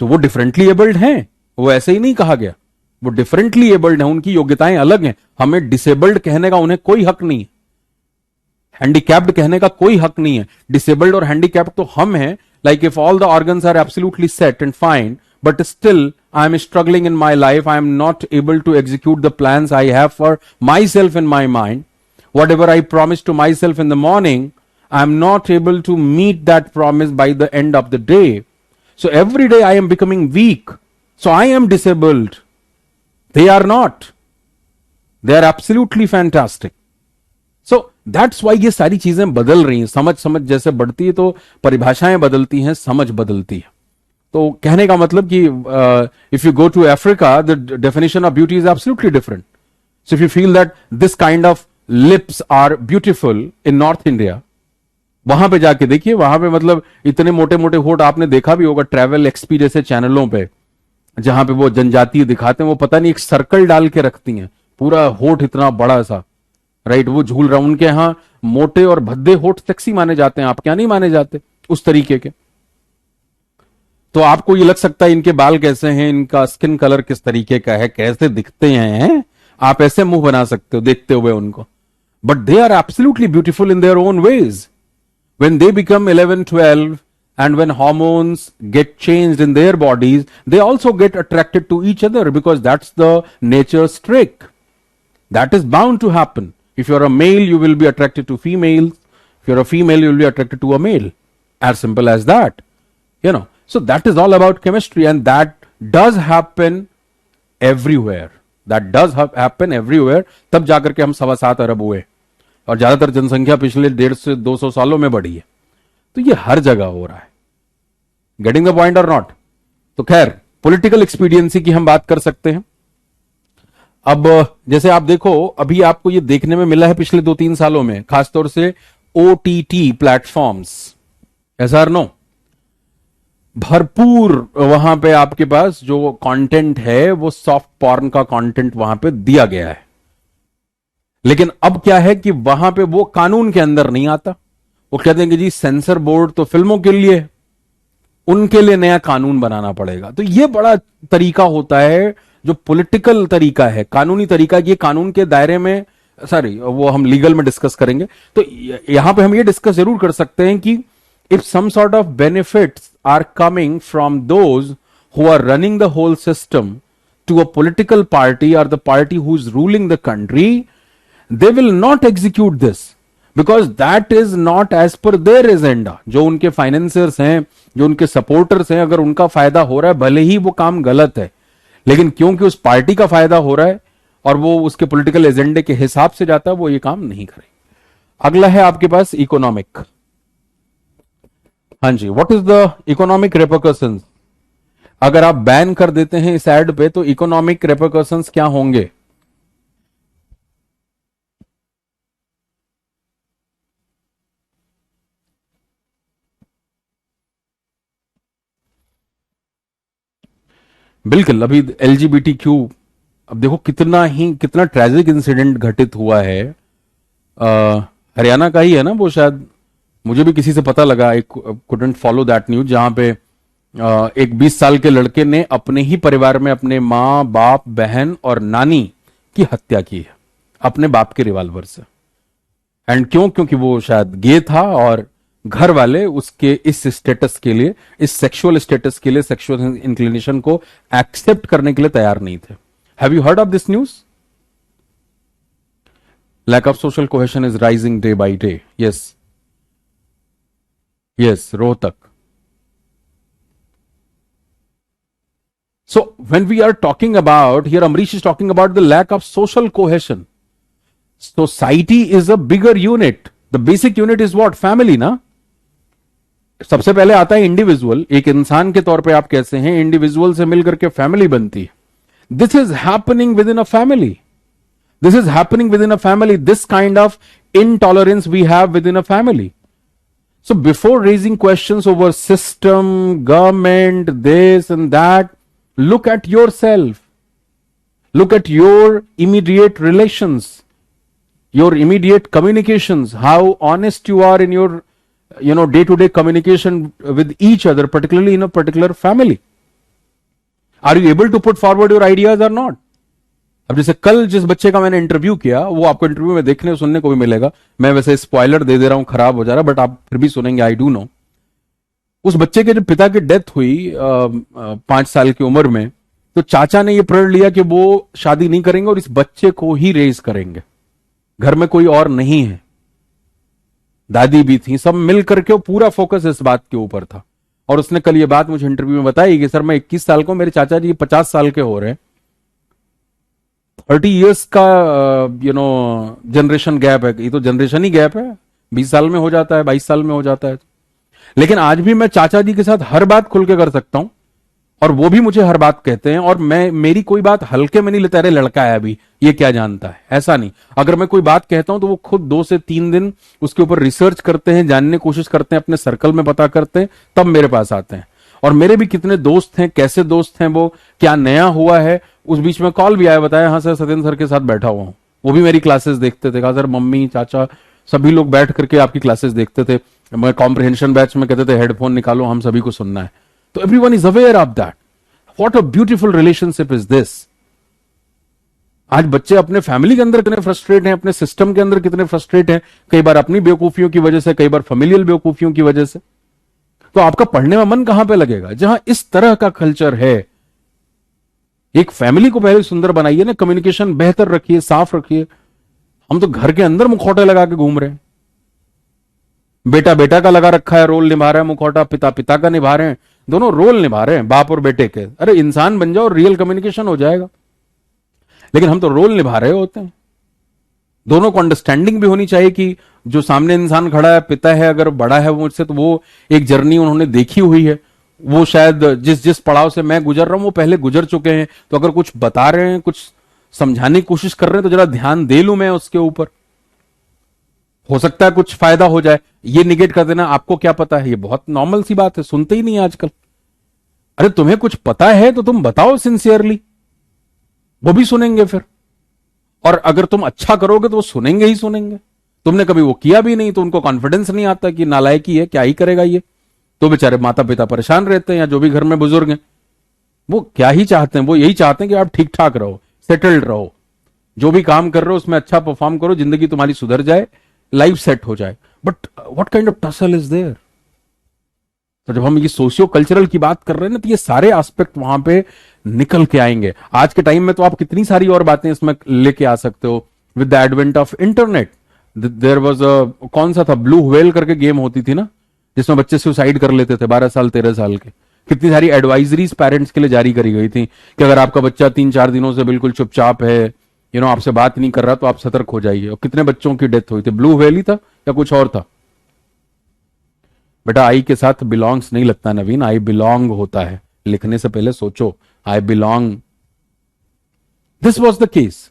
तो वो डिफरेंटली एबल्ड हैं, वो ऐसे ही नहीं कहा गया। वो डिफरेंटली एबल्ड हैं, उनकी योग्यताएं अलग हैं। हमें डिसेबल्ड कहने का उन्हें कोई हक नहीं है, हैंडीकैप्ड कहने का कोई हक नहीं है। डिसेबल्ड और हैंडीकैप्ड तो हम हैं। Like if all the organs are absolutely set and fine, but still I am struggling in my life, I am not able to execute the plans I have for myself in my mind. Whatever I promised to myself in the morning, I am not able to meet that promise by the end of the day. So every day I am becoming weak. So I am disabled. They are not. They are absolutely fantastic. So that's why ये सारी चीजें बदल रही हैं। समझ समझ जैसे बढ़ती है तो परिभाषाएं बदलती हैं, समझ बदलती है। तो कहने का मतलब कि if you go to Africa, the definition of beauty is absolutely different. So if you feel that this kind of lips are beautiful in North India, वहां पे जाके देखिए, वहां पे मतलब इतने मोटे मोटे होठ आपने देखा भी होगा ट्रैवल एक्सपी जैसे चैनलों पे, जहां पे वो जनजातीय दिखाते हैं, वो पता नहीं एक सर्कल डाल के रखती हैं, पूरा होठ इतना बड़ा सा, राइट, वो झूल रहा। उनके यहां मोटे और भद्दे होठ सेक्सी माने जाते हैं, आप क्या नहीं माने जाते उस तरीके के। तो आपको ये लग सकता है इनके बाल कैसे हैं, इनका स्किन कलर किस तरीके का है, कैसे दिखते हैं, आप ऐसे मुंह बना सकते हो देखते हुए उनको। But they are absolutely beautiful in their own ways. When they become 11, 12, and when hormones get changed in their bodies, they also get attracted to each other because that's the nature's trick. That is bound to happen. If you're a male, you will be attracted to females. If you're a female, you will be attracted to a male. As simple as that. So that is all about chemistry, and that does happen everywhere. That does happen everywhere. तब जाकर के हम 7.25 अरब हुए, और ज्यादातर जनसंख्या पिछले 150 से 200 सालों में बढ़ी है। तो ये हर जगह हो रहा है। गेटिंग द पॉइंट और नॉट? तो खैर, पॉलिटिकल एक्सपीडियंसी की हम बात कर सकते हैं। अब जैसे आप देखो, अभी आपको ये देखने में मिला है पिछले 2-3 सालों में, खासतौर से OTT प्लेटफॉर्म्स, SR नो, भरपूर वहां पे आपके पास जो कंटेंट है वो सॉफ्ट पॉर्न का कंटेंट वहां पे दिया गया है। लेकिन अब क्या है कि वहां पे वो कानून के अंदर नहीं आता। वो कहते हैं कि जी सेंसर बोर्ड तो फिल्मों के लिए है, उनके लिए नया कानून बनाना पड़ेगा। तो ये बड़ा तरीका होता है जो पॉलिटिकल तरीका है, कानूनी तरीका। ये कानून के दायरे में, सॉरी, वो हम लीगल में डिस्कस करेंगे। तो यहां पे हम ये डिस्कस जरूर कर सकते हैं कि if some sort of benefits are coming from those who are running the whole system to a political party और the party who is ruling the country, they will not execute this because that is not as per their agenda. जो उनके financiers हैं, जो उनके supporters हैं, अगर उनका फायदा हो रहा है, भले ही वो काम गलत है, लेकिन क्योंकि उस पार्टी का फायदा हो रहा है और वो उसके पॉलिटिकल एजेंडे के हिसाब से जाता है, वो ये काम नहीं करेंगे। अगला है आपके पास इकोनॉमिक। हाँ जी, what is the economic repercussions? अगर आप बैन कर देते हैं इस एड पे, तो इकोनॉमिक रेपरकशंस क्या होंगे? बिल्कुल। अभी LGBTQ, अब देखो कितना ट्रेजिक इंसिडेंट घटित हुआ है। हरियाणा का ही है ना वो, शायद मुझे भी किसी से पता लगा, I couldn't follow that news, जहां पे एक 20 साल के लड़के ने अपने ही परिवार में अपने माँ बाप बहन और नानी की हत्या की है अपने बाप के रिवॉल्वर से। एंड क्योंकि वो शायद गे था और घर वाले उसके इस स्टेटस के लिए, इस सेक्सुअल स्टेटस के लिए, सेक्सुअल इंक्लिनेशन को एक्सेप्ट करने के लिए तैयार नहीं थे। Have you heard of this news? Lack of social cohesion is rising day by day. Yes yes, Rohtak. So when we are talking about here, Amrish is talking about the lack of social cohesion. Society is a bigger unit. The basic unit is what? Family, ना? सबसे पहले आता है individual. एक इंसान के तौर पे आप कैसे हैं, इंडिविजुअल से मिलकर के फैमिली बनती है. This is happening with in a family. This is happening within a family. This kind of intolerance we have within a family. So before raising questions over system, government, this and that, look at yourself. Look at your immediate relations, your immediate communications, how honest you are in your, day-to-day communication with each other, particularly in a particular family. Are you able to put forward your ideas or not? अब जैसे कल जिस बच्चे का मैंने interview किया, वो आपको इंटरव्यू में देखने सुनने को भी मिलेगा. मैं वैसे स्पॉइलर दे रहा हूं, खराब हो जा रहा, बट आप फिर भी सुनेंगे. I do know. उस बच्चे के जब पिता की डेथ हुई 5 साल की उम्र में, तो चाचा ने ये प्रण लिया कि वो शादी नहीं करेंगे और इस बच्चे को ही रेज करेंगे. घर में कोई और नहीं है, दादी भी थी, सब मिल करके पूरा फोकस इस बात के ऊपर था. और उसने कल ये बात मुझे इंटरव्यू में बताई कि सर मैं 21 साल को, मेरे चाचा जी 50 साल के हो रहे हैं. 30 इयर्स का जनरेशन गैप है. ये तो जनरेशन ही गैप है. 20 साल में हो जाता है, 22 साल में हो जाता है. लेकिन आज भी मैं चाचा जी के साथ हर बात खुल के कर सकता हूं और वो भी मुझे हर बात कहते हैं. और मैं, मेरी कोई बात हल्के में नहीं लेता, अरे लड़का है अभी, ये क्या जानता है, ऐसा नहीं. अगर मैं कोई बात कहता हूं तो वो खुद 2 से 3 दिन उसके ऊपर रिसर्च करते हैं, जानने की कोशिश करते हैं, अपने सर्कल में पता करते हैं, तब मेरे पास आते हैं. और मेरे भी कितने दोस्त हैं, कैसे दोस्त हैं वो, क्या नया हुआ है. उस बीच में कॉल भी आया, बताया हाँ सर सत्येंद्र सर के साथ बैठा हुआ हूं. वो भी मेरी क्लासेस देखते थे. कहा सर मम्मी चाचा सभी लोग बैठ करके आपकी क्लासेस देखते थे. मैं कॉम्प्रिहेंशन बैच में कहते थे हेडफोन निकालो, हम सभी को सुनना है. तो everyone is aware of that. What a beautiful relationship is this. आज बच्चे अपने फैमिली के अंदर कितने फ्रस्ट्रेट हैं, अपने सिस्टम के अंदर कितने फ्रस्ट्रेट हैं, कई बार अपनी बेवकूफियों की वजह से, कई बार फैमिलियल बेवकूफियों की वजह से. तो आपका पढ़ने में मन कहां पे लगेगा जहां इस तरह का कल्चर है. एक फैमिली को पहले सुंदर बनाइए ना, कम्युनिकेशन बेहतर रखिए, साफ रखिए. हम तो घर के अंदर मुखौटे लगा के घूम रहे हैं. बेटा बेटा का लगा रखा है, रोल निभा रहा है मुखौटा, पिता पिता का निभा रहे हैं, दोनों रोल निभा रहे हैं बाप और बेटे के. अरे इंसान बन जाओ, रियल कम्युनिकेशन हो जाएगा. लेकिन हम तो रोल निभा रहे होते हैं. दोनों को अंडरस्टैंडिंग भी होनी चाहिए कि जो सामने इंसान खड़ा है, पिता है, अगर बड़ा है वो मुझसे, तो वो एक जर्नी उन्होंने देखी हुई है. वो शायद जिस जिस पड़ाव से मैं गुजर रहा हूं वो पहले गुजर चुके हैं. तो अगर कुछ बता रहे हैं, कुछ समझाने की कोशिश कर रहे हैं, तो जरा ध्यान दे लूं मैं उसके ऊपर. हो सकता है कुछ फायदा हो जाए. ये निगेट कर देना आपको क्या पता है, ये बहुत नॉर्मल सी बात है, सुनते ही नहीं आजकल. अरे तुम्हें कुछ पता है तो तुम बताओ सिंसियरली, वो भी सुनेंगे फिर. और अगर तुम अच्छा करोगे तो वो सुनेंगे ही सुनेंगे. तुमने कभी वो किया भी नहीं तो उनको कॉन्फिडेंस नहीं आता कि नालायकी है, क्या ही करेगा ये. तो बेचारे माता पिता परेशान रहते हैं, या जो भी घर में बुजुर्ग हैं वो क्या ही चाहते हैं, वो यही चाहते हैं कि आप ठीक ठाक रहो, सेटल्ड रहो, जो भी काम कर रहे हो उसमें अच्छा परफॉर्म करो, जिंदगी तुम्हारी सुधर जाए, लाइफ सेट हो जाए. But what kind of tussle is there. तो जब हम ये सोशियो कल्चरल की बात कर रहे हैं ना, तो ये सारे एस्पेक्ट वहां पे निकल के आएंगे. आज के टाइम में तो आप कितनी सारी और बातें इसमें लेके आ सकते हो. With the advent of internet, there was a, कौन सा था, ब्लू व्हेल करके गेम होती थी ना, जिसमें बच्चे सुसाइड कर लेते थे 12 साल 13 साल के. कितनी सारी एडवाइजरीज पेरेंट्स के लिए जारी करी गई थी कि अगर आपका बच्चा 3-4 दिनों से बिल्कुल चुपचाप है, आपसे बात नहीं कर रहा, तो आप सतर्क हो जाइए. और कितने बच्चों की डेथ हुई थी. ब्लू व्हेल ही था या कुछ और था. बेटा आई के साथ बिलोंग्स नहीं लगता नवीन, आई बिलोंग होता है. लिखने से पहले सोचो, I belong. This was the case.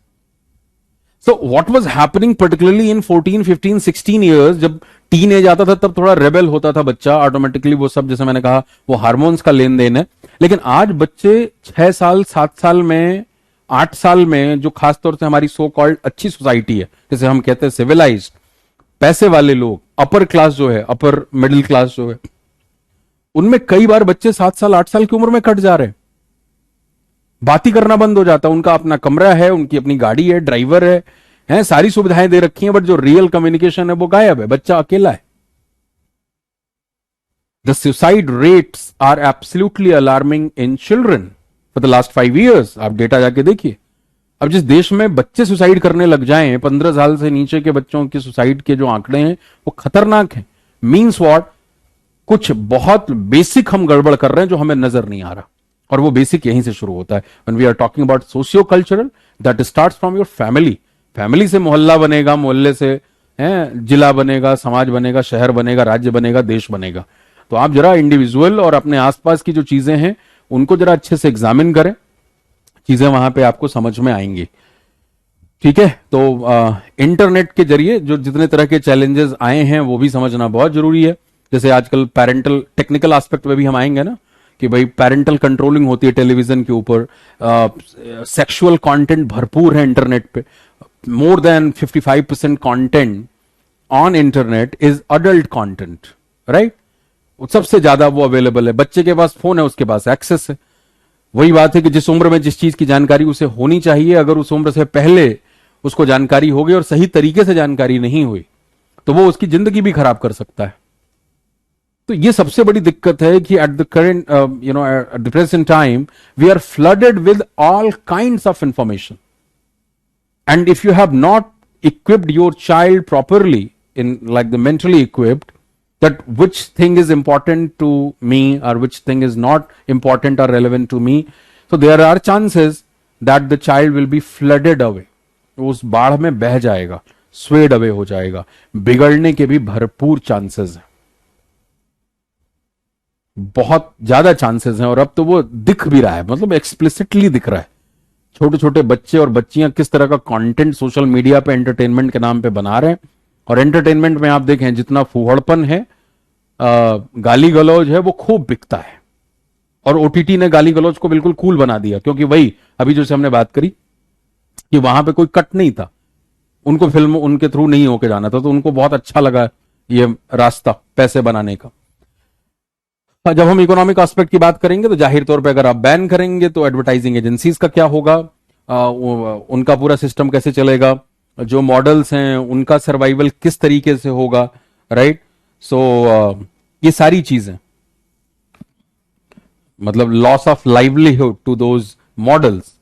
So what was happening particularly in 14, 15, 16 years, जब टीन एज आता था तब थोड़ा रेबल होता था बच्चा ऑटोमेटिकली. वो सब जैसे मैंने कहा वो हार्मोन्स का लेन देन है. लेकिन आज बच्चे 6 साल 7 साल में, 8 साल में, जो खासतौर से हमारी सो कॉल्ड अच्छी सोसाइटी है, जैसे हम कहते हैं सिविलाइज्ड, पैसे वाले लोग, अपर क्लास जो है, अपर मिडिल क्लास जो है, उनमें कई बार बच्चे 7 साल 8 साल की उम्र में कट जा रहे हैं. बात ही करना बंद हो जाता है. उनका अपना कमरा है, उनकी अपनी गाड़ी है, ड्राइवर है, सारी सुविधाएं दे रखी हैं, बट जो रियल कम्युनिकेशन है वो गायब है. बच्चा अकेला है. The suicide rates are absolutely alarming in children for the last 5 years. आप डेटा जाके देखिए. अब जिस देश में बच्चे सुसाइड करने लग जाएं, 15 साल से नीचे के बच्चों के सुसाइड के जो आंकड़े हैं वो खतरनाक हैं. मीन्स व्हाट, कुछ बहुत बेसिक हम गड़बड़ कर रहे हैं जो हमें नजर नहीं आ रहा. और वो बेसिक यहीं से शुरू होता है. When we are talking about socio cultural, that starts from your family. Family से मोहल्ला बनेगा, मोहल्ले से जिला बनेगा, समाज बनेगा, शहर बनेगा, राज्य बनेगा, देश बनेगा. तो आप जरा इंडिविजुअल और अपने आसपास की जो चीजें हैं उनको जरा अच्छे से एग्जामिन करें, चीजें वहां पे आपको समझ में आएंगी. ठीक है. तो इंटरनेट के जरिए जो जितने तरह के चैलेंजेस आए हैं वो भी समझना बहुत जरूरी है. जैसे आजकल पेरेंटल टेक्निकल एस्पेक्ट में भी हम आएंगे ना, कि भाई पेरेंटल कंट्रोलिंग होती है टेलीविजन के ऊपर, सेक्सुअल कंटेंट भरपूर है इंटरनेट पे. More than 55% content on internet is adult content, right. सबसे ज्यादा वो अवेलेबल है. बच्चे के पास फोन है, उसके पास एक्सेस है. वही बात है कि जिस उम्र में जिस चीज की जानकारी उसे होनी चाहिए, अगर उस उम्र से पहले उसको जानकारी हो गई और सही तरीके से जानकारी नहीं हुई तो वो उसकी जिंदगी भी खराब कर सकता है. तो ये सबसे बड़ी दिक्कत है कि at the current at the present time we are flooded with all kinds of information. And if you have not equipped your child properly, in like the mentally equipped, that which thing is important to me or which thing is not important or relevant to me, so there are chances that the child will be flooded away. उस बाढ़ में बह जाएगा, swayed away हो जाएगा. बिगड़ने के भी भरपूर चांसेस हैं, बहुत ज्यादा चांसेस हैं. और अब तो वो दिख भी रहा है, मतलब एक्सप्लिसिटली दिख रहा है. छोटे छोटे बच्चे और बच्चियां किस तरह का कंटेंट सोशल मीडिया पे एंटरटेनमेंट के नाम पे बना रहे हैं. और एंटरटेनमेंट में आप देखें जितना फूहड़पन है, गाली गलौज है, वो खूब बिकता है. और ओटीटी ने गाली गलौज को बिल्कुल कूल बना दिया, क्योंकि वही अभी जैसे हमने बात करी कि वहां पे कोई कट नहीं था, उनको फिल्म उनके थ्रू नहीं होके जाना था, तो उनको बहुत अच्छा लगा ये रास्ता पैसे बनाने का. जब हम इकोनॉमिक एस्पेक्ट की बात करेंगे तो जाहिर तौर पे अगर आप बैन करेंगे तो एडवर्टाइजिंग एजेंसीज का क्या होगा, उनका पूरा सिस्टम कैसे चलेगा, जो मॉडल्स हैं उनका सर्वाइवल किस तरीके से होगा, राइट. सो ये सारी चीजें, मतलब loss of livelihood to those models,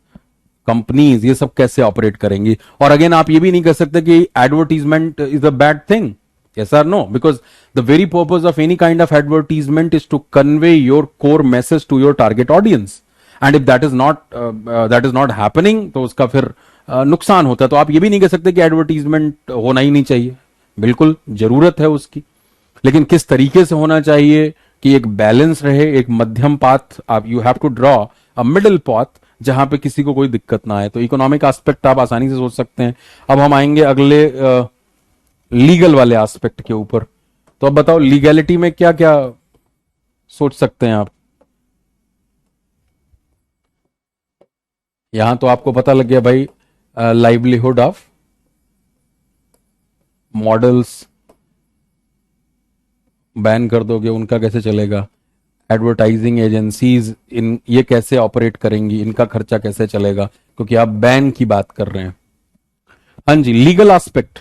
companies, ये सब कैसे ऑपरेट करेंगी. और अगेन आप ये भी नहीं कह सकते कि advertisement is a bad thing. Yes or no? Because the very purpose of any kind of advertisement is to convey your core message to your target audience. And if that is not happening, तो उसका फिर नुकसान होता है. तो आप ये भी नहीं कह सकते कि एडवर्टीजमेंट होना ही नहीं चाहिए. बिल्कुल जरूरत है उसकी, लेकिन किस तरीके से होना चाहिए कि एक बैलेंस रहे, एक मध्यम पाथ. आप you have to draw a middle path जहां पे किसी को कोई दिक्कत ना आए. तो इकोनॉमिक एस्पेक्ट आप आसानी से सोच सकते हैं. अब हम आएंगे अगले लीगल वाले एस्पेक्ट के ऊपर. तो अब बताओ लीगैलिटी में क्या क्या सोच सकते हैं आप. यहां तो आपको पता लग गया भाई, लाइवलीहुड ऑफ मॉडल्स बैन कर दोगे, उनका कैसे चलेगा. एडवर्टाइजिंग एजेंसीज इन ये कैसे ऑपरेट करेंगी, इनका खर्चा कैसे चलेगा, क्योंकि आप बैन की बात कर रहे हैं. हाँ जी, लीगल एस्पेक्ट.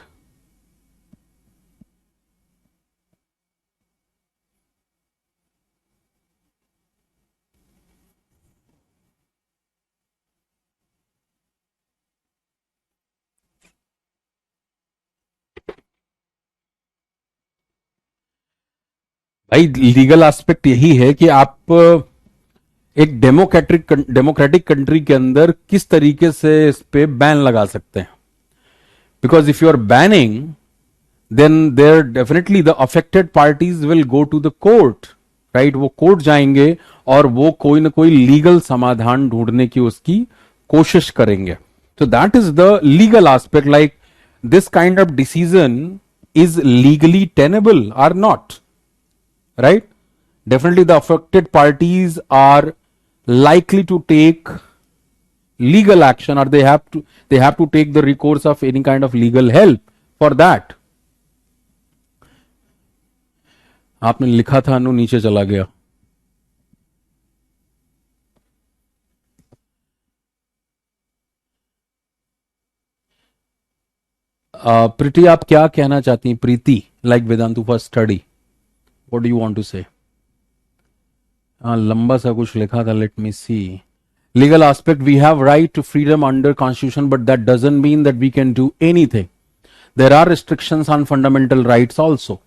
भाई लीगल एस्पेक्ट यही है कि आप एक डेमोक्रेटिक कंट्री के अंदर किस तरीके से इस पे बैन लगा सकते हैं. Because if you are banning, then there definitely the affected parties will go to the court, right. वो कोर्ट जाएंगे और वो कोई ना कोई लीगल समाधान ढूंढने की उसकी कोशिश करेंगे. तो that is the legal aspect, like this kind of decision is legally tenable और not, right. Definitely the affected parties are likely to take legal action, or they have to take the recourse of any kind of legal help for that. आपने लिखा था अनु, नीचे चला गया. प्रीति आप क्या कहना चाहती हैं. Preeti, like Vedantu for study, what do you want to say? लंबा सा कुछ लिखा था. Let me see. Legal aspect, we have right to freedom under constitution, but that doesn't mean that we can do anything. There are restrictions on fundamental rights also.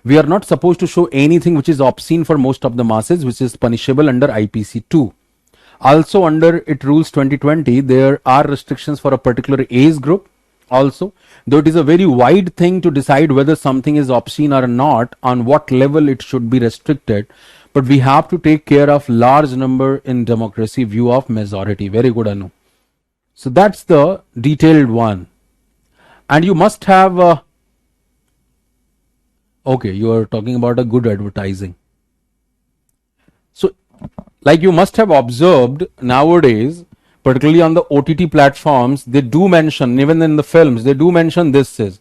We are not suppose to show anything which is obscene for most of the masses, which is punishable under IPC 2. Also under it rules 2020 there are restrictions for a particular age group also, though it is a very wide thing to decide whether something is obscene or not, on what level it should be restricted, but we have to take care of large number in democracy view of majority. Very good, Anu. So that's the detailed one. And you must have okay, you are talking about a good advertising. So like you must have observed nowadays, particularly on the OTT platforms, they do mention, even in the films, they do mention this is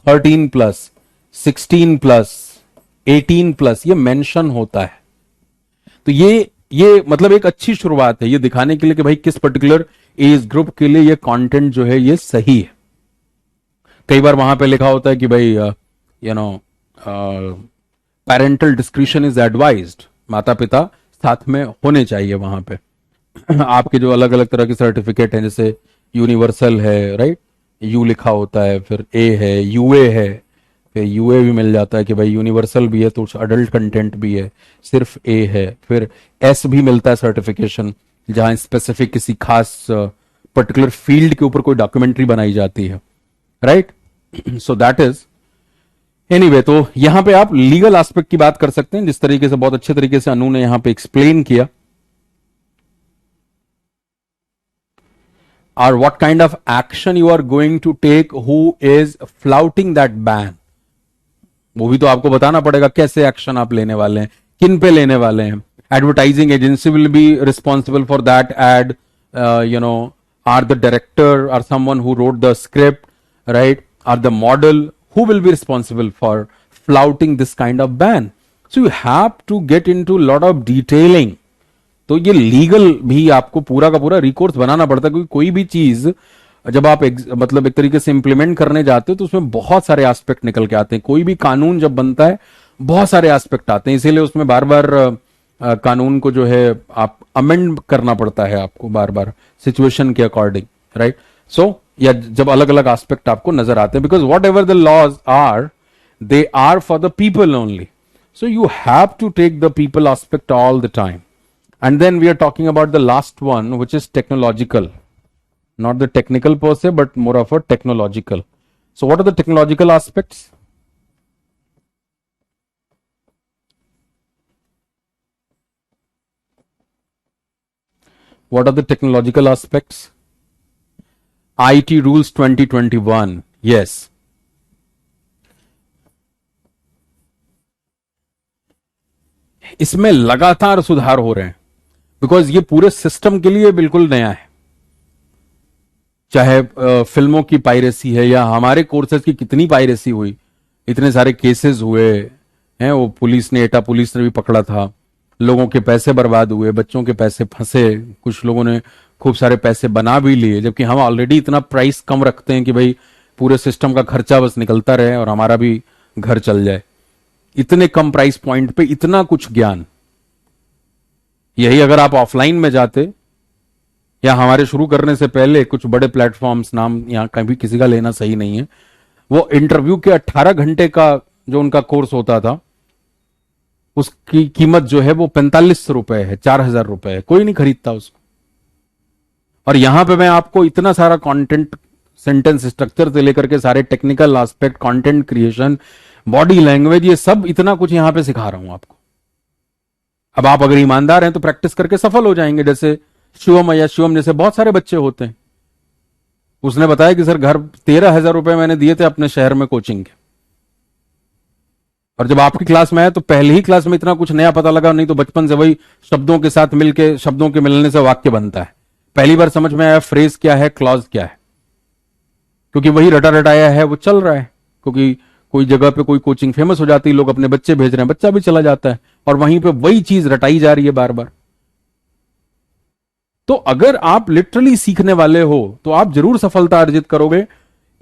13 plus, 16 plus, 18 plus, ये mention होता है. तो ये मतलब एक अच्छी शुरुआत है ये दिखाने के लिए कि भाई किस पर्टिकुलर एज ग्रुप के लिए ये कंटेंट जो है ये सही है. कई बार वहां पे लिखा होता है कि भाई you know parental discretion is advised, माता पिता साथ में होने चाहिए वहां पे. आपके जो अलग अलग तरह के सर्टिफिकेट हैं, जैसे यूनिवर्सल है, राइट, यू लिखा होता है, फिर ए है, यूए है, फिर यूए भी मिल जाता है कि भाई यूनिवर्सल भी है तो अडल्ट कंटेंट भी है, सिर्फ ए है, फिर एस भी मिलता है सर्टिफिकेशन जहां स्पेसिफिक किसी खास पर्टिकुलर फील्ड के ऊपर कोई डॉक्यूमेंट्री बनाई जाती है, right. So that is anyway. तो यहां पे आप लीगल एस्पेक्ट की बात कर सकते हैं जिस तरीके से बहुत अच्छे तरीके से अनु ने यहां पे एक्सप्लेन किया. और what kind of action you are going to take who is flouting that ban, वो भी तो आपको बताना पड़ेगा कैसे एक्शन आप लेने वाले हैं, किन पे लेने वाले हैं. Advertising agency will be responsible for that ad, you know, or the director or someone who wrote the script, right, or the model, who will be responsible for flouting this kind of ban. So you have to get into lot of detailing. तो ये legal भी आपको पूरा का पूरा recourse बनाना पड़ता है, क्योंकि कोई भी चीज जब आप मतलब एक तरीके से इंप्लीमेंट करने जाते हो तो उसमें बहुत सारे एस्पेक्ट निकल के आते हैं. कोई भी कानून जब बनता है बहुत सारे एस्पेक्ट आते हैं, इसीलिए उसमें बार बार कानून को जो है आप अमेंड करना पड़ता है आपको बार बार सिचुएशन के अकॉर्डिंग, राइट. सो या जब अलग अलग एस्पेक्ट आपको नजर आते हैं, because whatever the laws are they are for the people only, so you have to take the people aspect all the time. And then we are talking about the last one which is technological, not the technical per se but more of a technological. So what are the technological aspects? What are the technological aspects? IT rules 2021. Yes. इसमें लगातार सुधार हो रहे हैं because ये पूरे system के लिए बिल्कुल नया है. चाहे फिल्मों की पायरेसी है या हमारे कोर्सेज की कितनी पायरेसी हुई, इतने सारे केसेस हुए हैं, वो पुलिस ने, एटा पुलिस ने भी पकड़ा था, लोगों के पैसे बर्बाद हुए, बच्चों के पैसे फंसे, कुछ लोगों ने खूब सारे पैसे बना भी लिए, जबकि हम ऑलरेडी इतना प्राइस कम रखते हैं कि भाई पूरे सिस्टम का खर्चा बस निकलता रहे और हमारा भी घर चल जाए. इतने कम प्राइस पॉइंट पे इतना कुछ ज्ञान, यही अगर आप ऑफलाइन में जाते या हमारे शुरू करने से पहले कुछ बड़े प्लेटफॉर्म्स, नाम यहां कभी किसी का लेना सही नहीं है, वो इंटरव्यू के 18 घंटे का जो उनका कोर्स होता था उसकी कीमत जो है वो 45 रुपए है, 4,000 रुपए है, कोई नहीं खरीदता उसको. और यहां पे मैं आपको इतना सारा कंटेंट, सेंटेंस स्ट्रक्चर से लेकर के सारे technical aspect, content creation, body language, ये सब इतना कुछ यहां पे सिखा रहा हूं आपको. अब आप अगर ईमानदार हैं तो प्रैक्टिस करके सफल हो जाएंगे. जैसे शिवम या शिवम जैसे बहुत सारे बच्चे होते हैं, उसने बताया कि सर घर 13,000 रुपए मैंने दिए थे अपने शहर में कोचिंग के, और जब आपकी क्लास में आया तो पहली ही क्लास में इतना कुछ नया पता लगा, नहीं तो बचपन से वही शब्दों के साथ मिलके, शब्दों के मिलने से वाक्य बनता है. पहली बार समझ में आया फ्रेज क्या है, क्लॉज क्या है, क्योंकि वही रटा रटाया है वो चल रहा है. क्योंकि कोई जगह पे कोई कोचिंग फेमस हो जाती है, लोग अपने बच्चे भेज रहे हैं, बच्चा भी चला जाता है और वहीं पे वही चीज रटाई जा रही है बार बार. तो अगर आप लिटरली सीखने वाले हो तो आप जरूर सफलता अर्जित करोगे,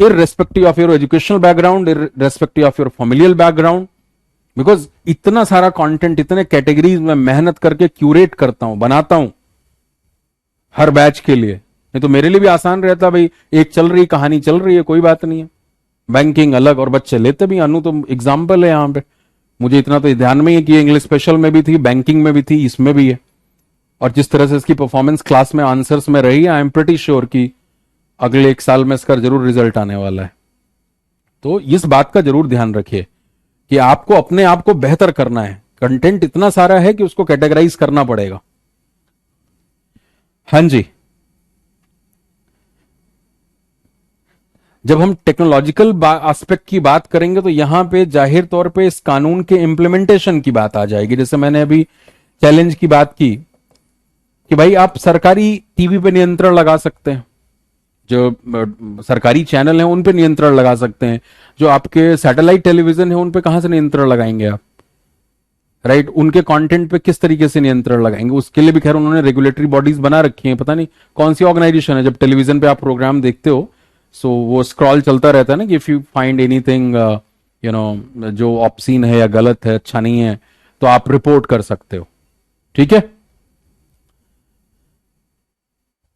irrespective of your educational background, irrespective of your familial background. Because इतना सारा कंटेंट, इतने कैटेगरीज में मेहनत करके क्यूरेट करता हूं, बनाता हूं हर बैच के लिए. नहीं तो मेरे लिए भी आसान रहता, भाई एक चल रही कहानी चल रही है, कोई बात नहीं है, बैंकिंग अलग और बच्चे लेते भी. अनु तो एग्जाम्पल है, यहां पे मुझे इतना तो ध्यान में ही है कि इंग्लिश स्पेशल में भी थी, बैंकिंग में भी है. और जिस तरह से इसकी परफॉर्मेंस क्लास में आंसर्स में रही, आई एम प्रिटी श्योर कि अगले 1 साल में इसका जरूर रिजल्ट आने वाला है। तो इस बात का जरूर ध्यान रखिए कि आपको अपने आप को बेहतर करना है। कंटेंट इतना सारा है कि उसको कैटेगराइज करना पड़ेगा। हाँ जी, जब हम टेक्नोलॉजिकल एस्पेक्ट की बात करेंगे तो यहां पे जाहिर तौर पे इस कानून के इम्प्लीमेंटेशन की बात आ जाएगी। जैसे मैंने अभी चैलेंज की बात की कि भाई आप सरकारी टीवी पे नियंत्रण लगा सकते हैं, जो सरकारी चैनल हैं उन पे नियंत्रण लगा सकते हैं, जो आपके सैटेलाइट टेलीविजन है उन पे कहां से नियंत्रण लगाएंगे आप, राइट? उनके कंटेंट पे किस तरीके से नियंत्रण लगाएंगे? उसके लिए भी खैर उन्होंने रेगुलेटरी बॉडीज बना रखी हैं, पता नहीं कौन सी ऑर्गेनाइजेशन है। जब टेलीविजन पे आप प्रोग्राम देखते हो सो वो स्क्रॉल चलता रहता है ना कि if you find anything you know जो ऑब्सीन है या गलत है, अच्छा नहीं है, तो आप रिपोर्ट कर सकते हो। ठीक है,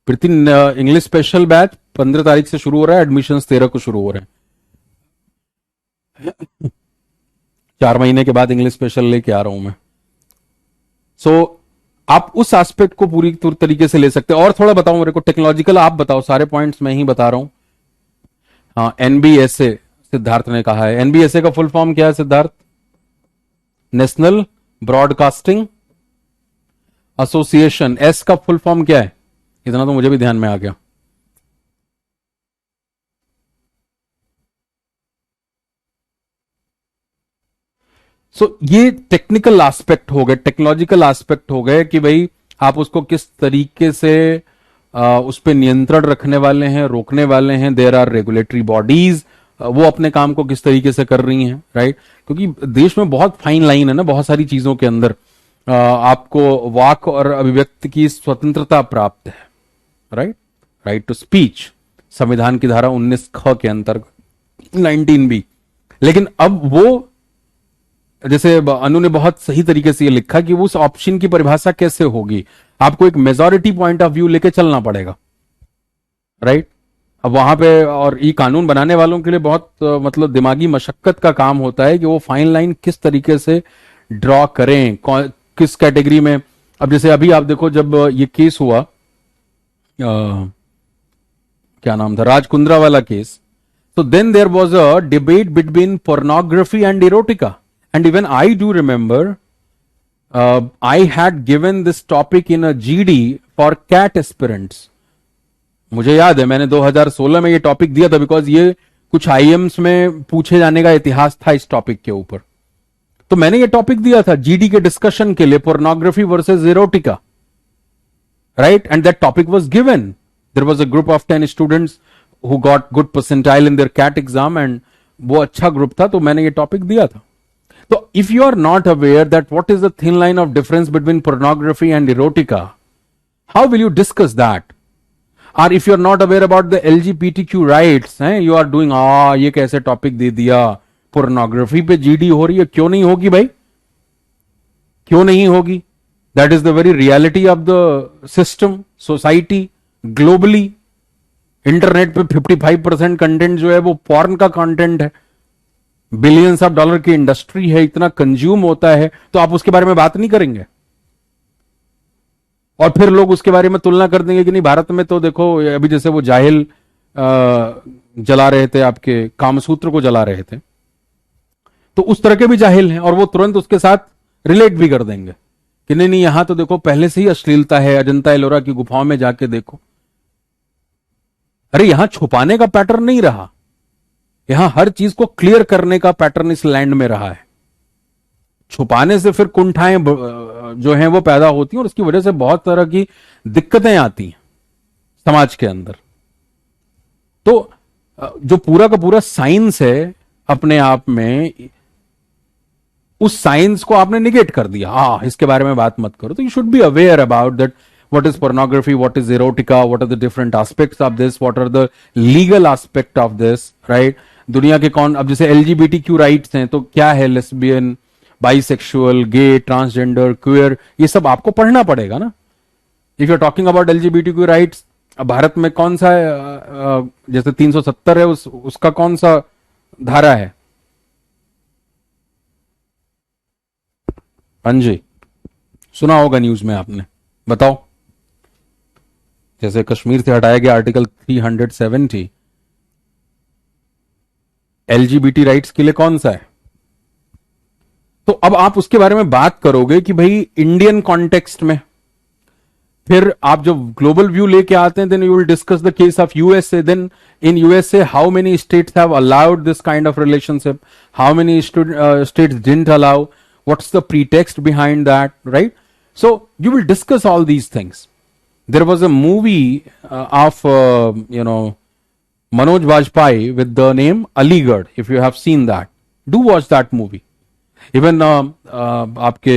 प्रति इंग्लिश स्पेशल बैच 15 तारीख से शुरू हो रहा है, एडमिशन 13 को शुरू हो रहे हैं। 4 महीने के बाद इंग्लिश स्पेशल लेके आ रहा हूं मैं। सो आप उस एस्पेक्ट को पूरी तरीके से ले सकते हैं। और थोड़ा बताओ मेरे को टेक्नोलॉजिकल, आप बताओ, सारे पॉइंट्स मैं ही बता रहा हूं। हाँ, एनबीएसए सिद्धार्थ ने कहा है। एनबीएसए का फुल फॉर्म क्या है Siddharth? National broadcasting association. S का फुल फॉर्म क्या है? इतना तो मुझे भी ध्यान में आ गया। ये टेक्निकल एस्पेक्ट हो गए, टेक्नोलॉजिकल एस्पेक्ट हो गए कि भाई आप उसको किस तरीके से उस पर नियंत्रण रखने वाले हैं, रोकने वाले हैं। देयर आर रेगुलेटरी बॉडीज, वो अपने काम को किस तरीके से कर रही हैं, राइट? क्योंकि देश में बहुत फाइन लाइन है ना, बहुत सारी चीजों के अंदर आपको वाक और अभिव्यक्ति की स्वतंत्रता प्राप्त है, राइट? राइट टू स्पीच, संविधान की धारा 19 ख के अंतर्गत 19 बी। लेकिन अब वो, जैसे अनु ने बहुत सही तरीके से ये लिखा कि उस ऑप्शन की परिभाषा कैसे होगी, आपको एक मेजॉरिटी पॉइंट ऑफ व्यू लेके चलना पड़ेगा, राइट? अब वहां पे और ये कानून बनाने वालों के लिए बहुत मतलब दिमागी मशक्कत का काम होता है कि वो फाइन लाइन किस तरीके से ड्रॉ करें, किस कैटेगरी में। अब जैसे अभी आप देखो, जब ये केस हुआ, क्या नाम था, राज कुंद्रा वाला केस, तो then there was a debate between pornography and erotica, and even I do remember I had given this topic in a GD for CAT aspirants. मुझे याद है मैंने 2016 में ये टॉपिक दिया था, बिकॉज ये कुछ आईएम्स में पूछे जाने का इतिहास था इस टॉपिक के ऊपर। तो मैंने ये टॉपिक दिया था जीडी के डिस्कशन के लिए, pornography versus erotica, right? And that topic was given. There was a group of 10 students who got good percentile in their CAT exam, and वो अच्छा ग्रुप था, तो मैंने ये टॉपिक दिया था। So if you are not aware that what is the thin line of difference between pornography and erotica, how will you discuss that? Or if you are not aware about the LGBTQ rights, you are doing, ये कैसे topic दे दिया, pornography पे GD हो रही है। क्यों नहीं होगी भाई, क्यों नहीं होगी? That is the very reality of the system, society, globally. Internet पे 55% कंटेंट जो है वो पॉर्न का कंटेंट है। बिलियंस ऑफ डॉलर की इंडस्ट्री है, इतना कंज्यूम होता है, तो आप उसके बारे में बात नहीं करेंगे? और फिर लोग उसके बारे में तुलना कर देंगे कि नहीं, भारत में तो देखो, अभी जैसे वो जाहिल जला रहे थे, आपके कामसूत्र को जला रहे थे, तो उस तरह के भी जाहिल हैं, और वो तुरंत उसके साथ रिलेट भी कर देंगे कि नहीं नहीं, यहां तो देखो पहले से ही अश्लीलता है, अजंता एलोरा की गुफाओं में जाके देखो। अरे यहां छुपाने का पैटर्न नहीं रहा, यहां हर चीज को क्लियर करने का पैटर्न इस लैंड में रहा है। छुपाने से फिर कुंठाएं जो हैं वो पैदा होती हैं, और उसकी वजह से बहुत तरह की दिक्कतें आती हैं समाज के अंदर। तो जो पूरा का पूरा साइंस है अपने आप में, उस साइंस को आपने निगेट कर दिया। इसके बारे में बात मत करो। तो you should be aware about that, what is pornography, what is erotica, what are the different aspects of this, what are the legal aspect of this, right? दुनिया के कौन, अब जैसे LGBTQ राइट्स हैं, तो क्या है lesbian, bisexual, gay, transgender, queer, ये सब आपको पढ़ना पड़ेगा ना। If you are talking about LGBTQ rights, अब भारत में कौन सा है, जैसे 370 है, उसका कौन सा धारा है? हाँ जी, सुना होगा न्यूज में आपने। बताओ। जैसे कश्मीर से हटाया गया आर्टिकल 370, एलजीबीटी राइट्स के लिए कौन सा है? तो अब आप उसके बारे में बात करोगे कि भाई इंडियन कॉन्टेक्स्ट में, फिर आप जब ग्लोबल व्यू लेके आते हैं, then you will discuss the case of USA. Then in USA how many states have allowed this kind of relationship, how many states didn't allow, what's the pretext behind that, right? So you will discuss all these things. There was a movie of Manoj Vajpayee with the name Aligarh. If you have seen that, do watch that movie. Even आपके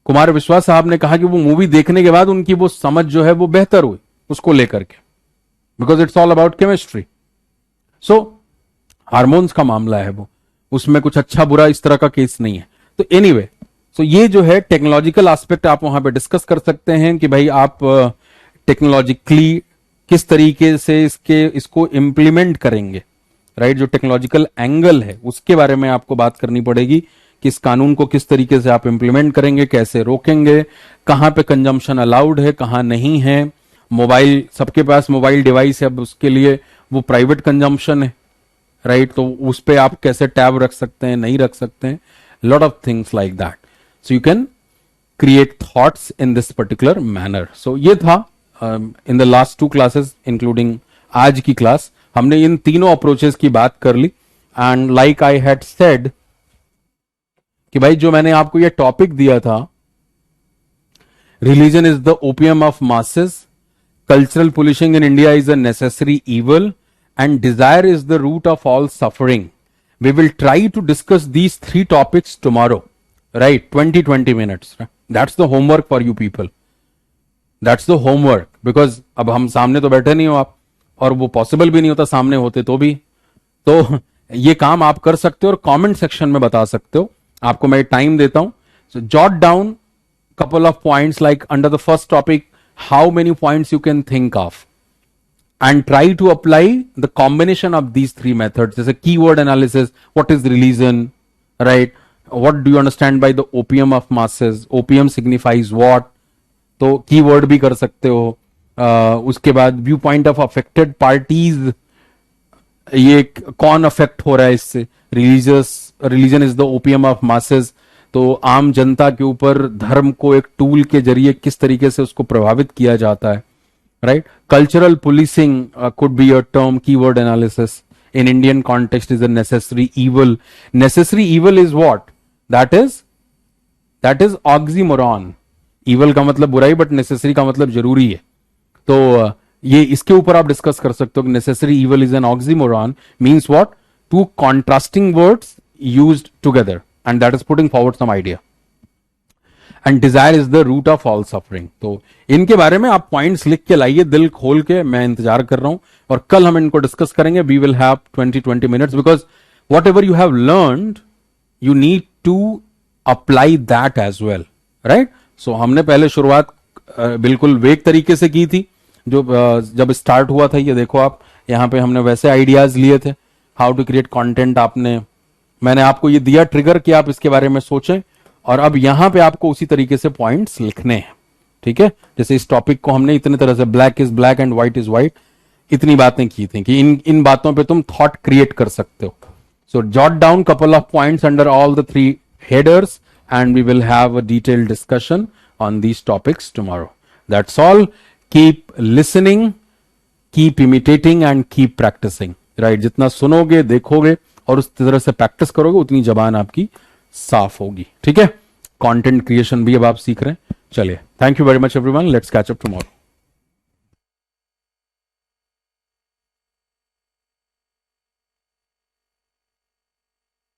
कुमार विश्वास साहब ने कहा कि वो movie देखने के बाद उनकी वो समझ जो है वो बेहतर हुई उसको लेकर के, because it's all about chemistry. So hormones का मामला है वो, उसमें कुछ अच्छा बुरा इस तरह का केस नहीं है. तो एनीवे, सो ये जो है टेक्नोलॉजिकल एस्पेक्ट आप वहां पे डिस्कस कर सकते हैं कि भाई आप टेक्नोलॉजिकली किस तरीके से इसको इंप्लीमेंट करेंगे, राइट? जो टेक्नोलॉजिकल एंगल है उसके बारे में आपको बात करनी पड़ेगी कि इस कानून को किस तरीके से आप इंप्लीमेंट करेंगे, कैसे रोकेंगे, कहां पे कंजम्पशन अलाउड है, कहां नहीं है. मोबाइल, सबके पास मोबाइल डिवाइस है, अब उसके लिए वो प्राइवेट कंजम्पशन है, राइट? तो उस पे आप कैसे टैब रख सकते हैं, नहीं रख सकते हैं, lot of things like that. So you can create thoughts in this particular manner. So ये था in the last 2 classes including आज की क्लास, हमने इन तीनों अप्रोचेस की बात कर ली. And like I had said कि भाई जो मैंने आपको ये टॉपिक दिया था, religion is the opium of masses, cultural policing in India is a necessary evil, and desire is the root of all suffering. We will try to discuss these 3 topics tomorrow, right? 20 minutes. That's the homework for you people. That's the homework. Because अब हम सामने तो बैठे नहीं हो आप, और वो पॉसिबल भी नहीं होता सामने होते तो भी. तो ये काम आप कर सकते हो और कमेंट सेक्शन में बता सकते हो. आपको मैं टाइम देता हूं. So jot down couple of points, like under the first topic, how many points you can think of, and try to apply the combination of these 3 methods. जैसे keyword analysis, what is religion, right? What do you understand by the opium of masses? Opium signifies what? तो keyword भी कर सकते हो. उसके बाद view point of affected parties, ये कौन अफेक्ट हो रहा है इससे? Religion is the opium of masses. तो आम जनता के ऊपर धर्म को एक टूल के जरिए किस तरीके से उसको प्रभावित किया जाता है, right? Cultural policing could be a term. Keyword analysis in Indian context is a necessary evil. Necessary evil is what? That is oxymoron. Evil का मतलब बुराई, but necessary का मतलब जरूरी है. तो ये इसके ऊपर आप डिस्कस कर सकते हो कि necessary evil is an oxymoron means what? Two contrasting words used together, and that is putting forward some idea. And desire is the root of all suffering. तो इनके बारे में आप पॉइंट्स लिख के लाइए, दिल खोल के. मैं इंतजार कर रहा हूं और कल हम इनको डिस्कस करेंगे. We will have 20 minutes, because whatever you have learned you need to apply that as well, right? So हमने पहले शुरुआत बिल्कुल वेग तरीके से की थी जो जब स्टार्ट हुआ था. ये देखो आप, यहां पे हमने वैसे आइडियाज लिए थे, हाउ टू क्रिएट कंटेंट. मैंने आपको ये दिया ट्रिगर कि आप इसके बारे में सोचें, और अब यहां पे आपको उसी तरीके से पॉइंट्स लिखने हैं, ठीक है? जैसे इस टॉपिक को हमने इतने तरह से, black is black and white is white, इतनी बातें की थी कि इन बातों पे तुम थॉट क्रिएट कर सकते हो. So jot down couple of points under all the 3 headers and we will have a detailed discussion on these topics tomorrow. That's all. Keep listening, keep imitating and keep practicing, right? जितना सुनोगे, देखोगे और उस तरह से practice करोगे, उतनी जबान आपकी साफ होगी, ठीक है? कंटेंट क्रिएशन भी अब आप सीख रहे हैं. चलिए, thank you very much everyone. Let's catch up tomorrow.